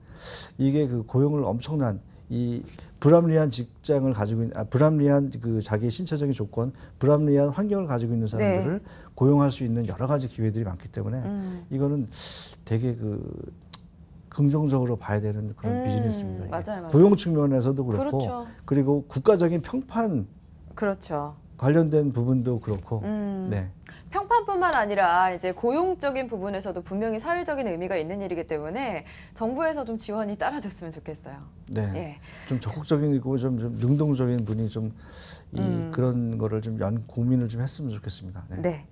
이게 그 고용을 엄청난 이 불합리한 직장을 가지고 있는 불합리한 그 자기의 신체적인 조건, 불합리한 환경을 가지고 있는 사람들을 네. 고용할 수 있는 여러 가지 기회들이 많기 때문에 이거는 되게 긍정적으로 봐야 되는 그런 비즈니스입니다. 이게. 맞아요. 고용 측면에서도 그렇고 그렇죠. 그리고 국가적인 평판 그렇죠. 관련된 부분도 그렇고 네. 평판뿐만 아니라 이제 고용적인 부분에서도 분명히 사회적인 의미가 있는 일이기 때문에 정부에서 좀 지원이 따라줬으면 좋겠어요. 네. 예. 좀 적극적이고 좀 능동적인 분이 좀 그런 거를 좀 고민을 좀 했으면 좋겠습니다. 네. 네.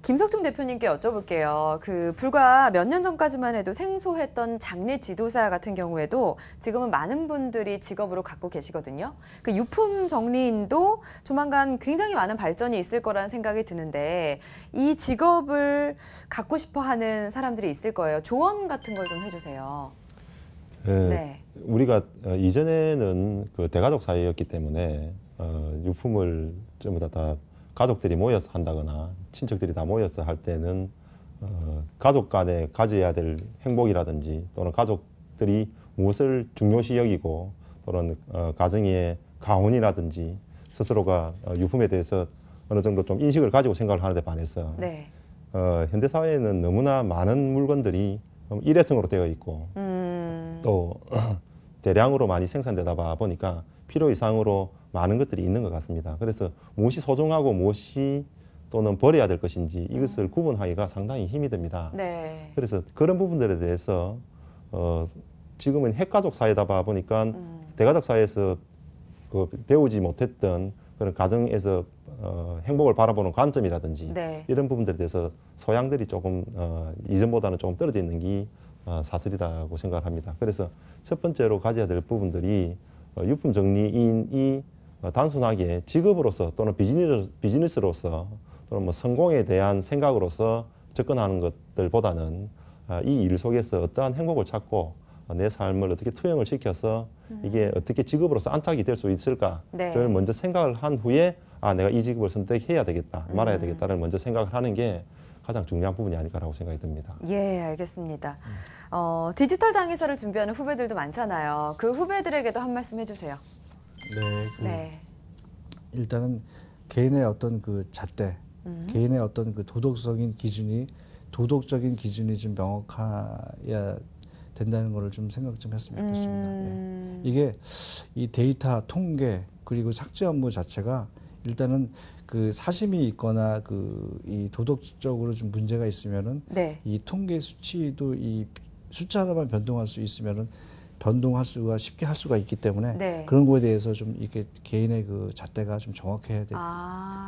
김석중 대표님께 여쭤볼게요. 불과 몇 년 전까지만 해도 생소했던 장례 지도사 같은 경우에도 지금은 많은 분들이 직업으로 갖고 계시거든요. 유품 정리인도 조만간 굉장히 많은 발전이 있을 거라는 생각이 드는데 이 직업을 갖고 싶어 하는 사람들이 있을 거예요. 조언 같은 걸 좀 해주세요. 네. 우리가 이전에는 그 대가족 사회였기 때문에 유품을 전부 다 가족들이 모여서 한다거나 친척들이 다 모여서 할 때는 가족 간에 가져야 될 행복이라든지 또는 가족들이 무엇을 중요시 여기고 또는 가정의 가훈이라든지 스스로가 유품에 대해서 어느 정도 좀 인식을 가지고 생각을 하는데 반해서 네. 현대 사회에는 너무나 많은 물건들이 일회성으로 되어 있고 또 대량으로 많이 생산되다 보니까 필요 이상으로 많은 것들이 있는 것 같습니다. 그래서 무엇이 소중하고 무엇이 또는 버려야 될 것인지 이것을 구분하기가 상당히 힘이 듭니다. 네. 그래서 그런 부분들에 대해서 지금은 핵가족 사회다 보니까 대가족 사회에서 그 배우지 못했던 그런 가정에서 행복을 바라보는 관점이라든지 네. 이런 부분들에 대해서 소양들이 조금 이전보다는 조금 떨어져 있는 게 사실이라고 생각을 합니다. 그래서 첫 번째로 가져야 될 부분들이 유품 정리인이 단순하게 직업으로서 또는 비즈니스로서 또는 뭐 성공에 대한 생각으로서 접근하는 것들보다는 이 일 속에서 어떠한 행복을 찾고 내 삶을 어떻게 투영을 시켜서 이게 어떻게 직업으로서 안착이 될 수 있을까를 네. 먼저 생각을 한 후에 내가 이 직업을 선택해야 되겠다, 말아야 되겠다를 먼저 생각을 하는 게 가장 중요한 부분이 아닐까라고 생각이 듭니다. 예, 알겠습니다. 디지털 장의사를 준비하는 후배들도 많잖아요. 그 후배들에게도 한 말씀 해주세요. 네, 네. 일단은 개인의 어떤 그 잣대, 개인의 어떤 그 도덕적인 기준이 좀 명확해야 된다는 거를 좀 생각 좀 했으면 좋겠습니다. 예. 이게 이 데이터 통계 그리고 삭제 업무 자체가 일단은 그 사심이 있거나 그 이 도덕적으로 좀 문제가 있으면은 네. 이 통계 수치도 이 숫자 하나만 변동할 수 있으면은 변동할 수가 쉽게 할 수가 있기 때문에 네. 그런 거에 대해서 좀 이렇게 개인의 그 잣대가 좀 정확해야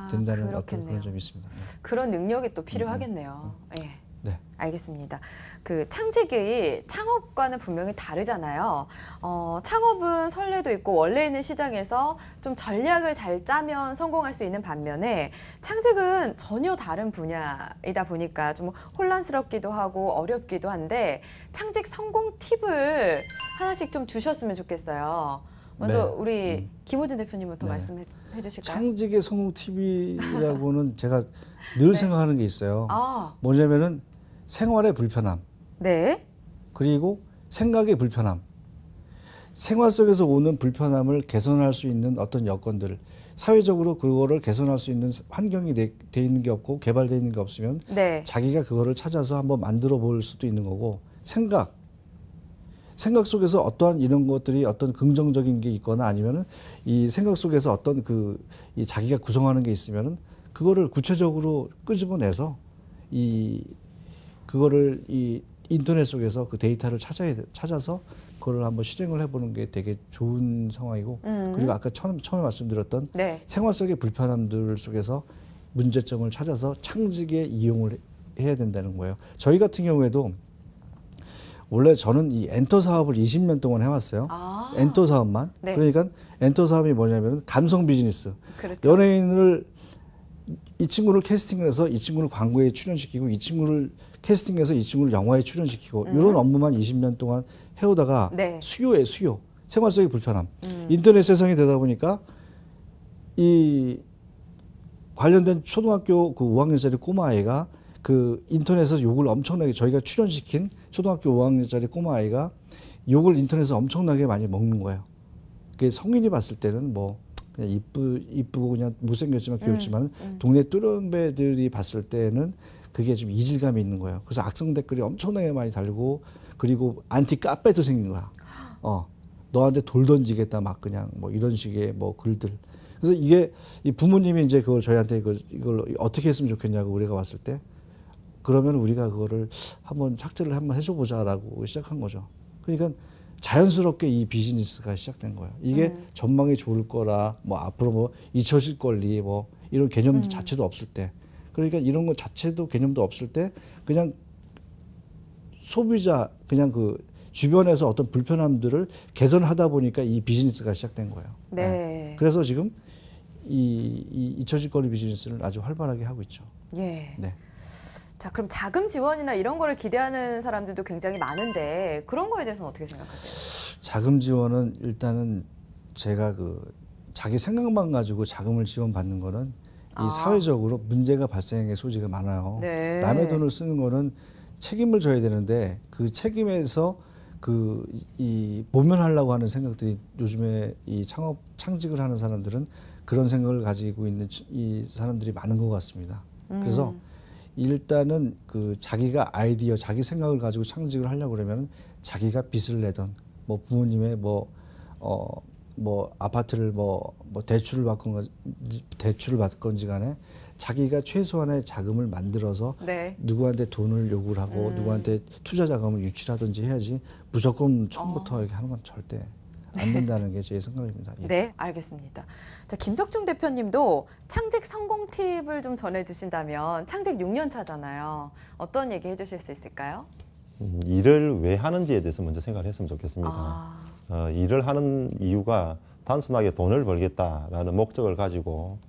된다는 어떤 그렇겠네요. 그런 점이 있습니다. 네. 그런 능력이 또 필요하겠네요. 예. 네. 알겠습니다. 그 창직이 창업과는 분명히 다르잖아요. 창업은 선례도 있고 원래 있는 시장에서 좀 전략을 잘 짜면 성공할 수 있는 반면에 창직은 전혀 다른 분야이다 보니까 좀 혼란스럽기도 하고 어렵기도 한데 창직 성공 팁을 하나씩 좀 주셨으면 좋겠어요. 먼저 네. 우리 김호진 대표님부터 네. 말씀해 주실까요? 창직의 성공 팁이라고는 제가 늘 생각하는 게 있어요. 뭐냐면은 생활의 불편함, 네. 그리고 생각의 불편함, 생활 속에서 오는 불편함을 개선할 수 있는 어떤 여건들, 사회적으로 그거를 개선할 수 있는 환경이 돼 있는 게 없고 개발되어 있는 게 없으면 네. 자기가 그거를 찾아서 한번 만들어 볼 수도 있는 거고, 생각 속에서 어떠한 이런 것들이 어떤 긍정적인 게 있거나 아니면은 이 생각 속에서 어떤 이 자기가 구성하는 게 있으면은 그거를 구체적으로 끄집어내서 그거를 이 인터넷 속에서 그 데이터를 찾아서 그걸 한번 실행을 해보는 게 되게 좋은 상황이고, 그리고 아까 처음에 말씀드렸던 네. 생활 속의 불편함들 속에서 문제점을 찾아서 창직에 이용을 해야 된다는 거예요. 저희 같은 경우에도 원래 저는 이 엔터 사업을 20년 동안 해왔어요. 엔터 사업만. 네. 그러니까 엔터 사업이 뭐냐면 감성 비즈니스. 그렇죠. 연예인을 이 친구를 캐스팅을 해서 이 친구를 광고에 출연시키고 이 친구를 캐스팅해서 이 친구를 영화에 출연시키고 이런 업무만 20년 동안 해오다가 네. 수요예요, 수요. 생활 속의 불편함. 인터넷 세상이 되다 보니까 이 관련된 초등학교 그 5학년짜리 꼬마아이가 그 인터넷에서 욕을 엄청나게 저희가 출연시킨 초등학교 5학년짜리 꼬마아이가 욕을 인터넷에서 엄청나게 많이 먹는 거예요. 그게 성인이 봤을 때는 뭐 그냥 이쁘고 그냥 못생겼지만 귀엽지만 동네 뚜렁배들이 봤을 때는 그게 좀 이질감이 있는 거예요. 그래서 악성 댓글이 엄청나게 많이 달리고 그리고 안티 카페도 생긴 거야. 너한테 돌 던지겠다 막 그냥 뭐 이런 식의 뭐 글들. 그래서 이게 이 부모님이 이제 그걸 저희한테 이걸 어떻게 했으면 좋겠냐고 우리가 왔을 때 그러면 우리가 그거를 한번 삭제를 한번 해줘 보자라고 시작한 거죠. 그러니까 자연스럽게 이 비즈니스가 시작된 거예요. 이게 전망이 좋을 거라 뭐 앞으로 뭐 잊혀질 권리 뭐 이런 개념 자체도 없을 때 그러니까 이런 거 자체도 개념도 없을 때 그냥 소비자 그냥 그 주변에서 어떤 불편함들을 개선하다 보니까 이 비즈니스가 시작된 거예요. 네. 그래서 지금 이 잊혀질 권리 비즈니스를 아주 활발하게 하고 있죠. 예. 네. 자, 그럼 자금 지원이나 이런 거를 기대하는 사람들도 굉장히 많은데 그런 거에 대해서는 어떻게 생각하세요? 자금 지원은 일단은 제가 그 자기 생각만 가지고 자금을 지원받는 거는 이 사회적으로 문제가 발생의 소지가 많아요. 네. 남의 돈을 쓰는 거는 책임을 져야 되는데 그 책임에서 이 모면하려고 하는 생각들이 요즘에 이 창직을 하는 사람들은 그런 생각을 가지고 있는 이 사람들이 많은 것 같습니다. 그래서 일단은 그 자기가 아이디어, 자기 생각을 가지고 창직을 하려고 그러면 자기가 빚을 내던 뭐 부모님의 뭐 아파트를 뭐 대출을 받건지 간에 자기가 최소한의 자금을 만들어서 네. 누구한테 돈을 요구를 하고 누구한테 투자 자금을 유치하든지 해야지 무조건 처음부터 이렇게 하는 건 절대 안 된다는 게 제 생각입니다. 예. 네, 알겠습니다. 자, 김석중 대표님도 창직 성공 팁을 좀 전해주신다면 창직 6년 차잖아요. 어떤 얘기 해주실 수 있을까요? 일을 왜 하는지에 대해서 먼저 생각을 했으면 좋겠습니다. 일을 하는 이유가 단순하게 돈을 벌겠다라는 목적을 가지고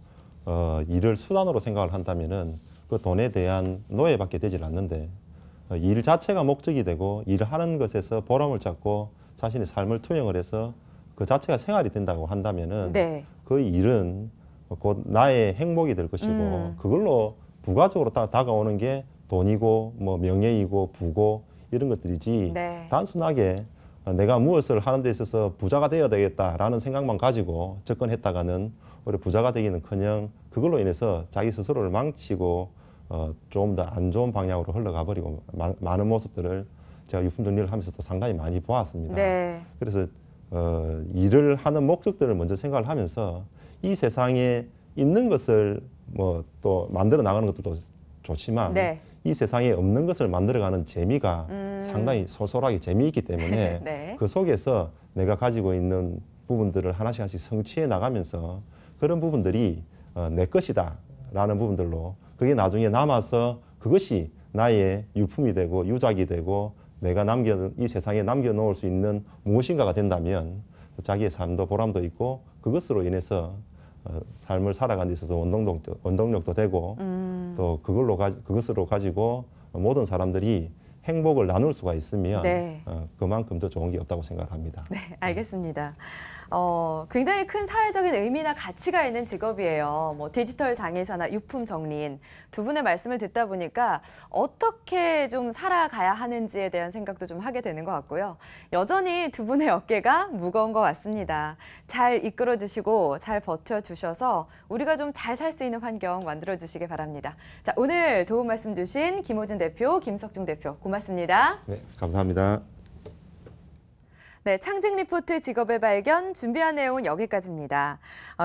일을 수단으로 생각을 한다면은 그 돈에 대한 노예밖에 되질 않는데 일 자체가 목적이 되고 일을 하는 것에서 보람을 찾고 자신의 삶을 투영을 해서 그 자체가 생활이 된다고 한다면은 네. 그 일은 곧 나의 행복이 될 것이고 그걸로 부가적으로 다가오는 게 돈이고 뭐 명예이고 부고 이런 것들이지 네. 단순하게 내가 무엇을 하는 데 있어서 부자가 되어야 되겠다라는 생각만 가지고 접근했다가는 오히려 부자가 되기는커녕 그걸로 인해서 자기 스스로를 망치고 좀 더 안 좋은 방향으로 흘러가 버리고 많은 모습들을 제가 유품 정리를 하면서도 상당히 많이 보았습니다. 네. 그래서 일을 하는 목적들을 먼저 생각을 하면서 이 세상에 있는 것을 뭐 또 만들어 나가는 것도 좋지만 네. 이 세상에 없는 것을 만들어가는 재미가 상당히 쏠쏠하게 재미있기 때문에 네. 그 속에서 내가 가지고 있는 부분들을 하나씩 하나씩 성취해 나가면서 그런 부분들이 내 것이다 라는 부분들로 그게 나중에 남아서 그것이 나의 유품이 되고 유작이 되고 내가 이 세상에 남겨놓을 수 있는 무엇인가가 된다면 자기의 삶도 보람도 있고 그것으로 인해서 삶을 살아가는 데 있어서 원동력도 되고 또 그것으로 가지고 모든 사람들이 행복을 나눌 수가 있으면 네. 그만큼 더 좋은 게 없다고 생각합니다. 네, 알겠습니다. 굉장히 큰 사회적인 의미나 가치가 있는 직업이에요. 뭐 디지털 장의사나 유품 정리인 두 분의 말씀을 듣다 보니까 어떻게 좀 살아가야 하는지에 대한 생각도 좀 하게 되는 것 같고요. 여전히 두 분의 어깨가 무거운 것 같습니다. 잘 이끌어 주시고 잘 버텨 주셔서 우리가 좀 잘 살 수 있는 환경 만들어 주시기 바랍니다. 자, 오늘 도움 말씀 주신 김호진 대표, 김석중 대표 고맙습니다. 네, 감사합니다. 네, 창직 리포트 직업의 발견 준비한 내용은 여기까지입니다.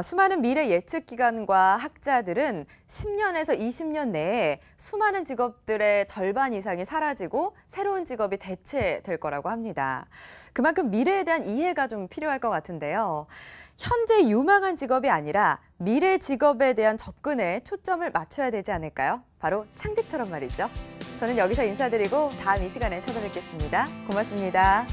수많은 미래 예측 기관과 학자들은 10년에서 20년 내에 수많은 직업들의 절반 이상이 사라지고 새로운 직업이 대체될 거라고 합니다. 그만큼 미래에 대한 이해가 좀 필요할 것 같은데요. 현재 유망한 직업이 아니라 미래 직업에 대한 접근에 초점을 맞춰야 되지 않을까요? 바로 창직처럼 말이죠. 저는 여기서 인사드리고 다음 이 시간에 찾아뵙겠습니다. 고맙습니다.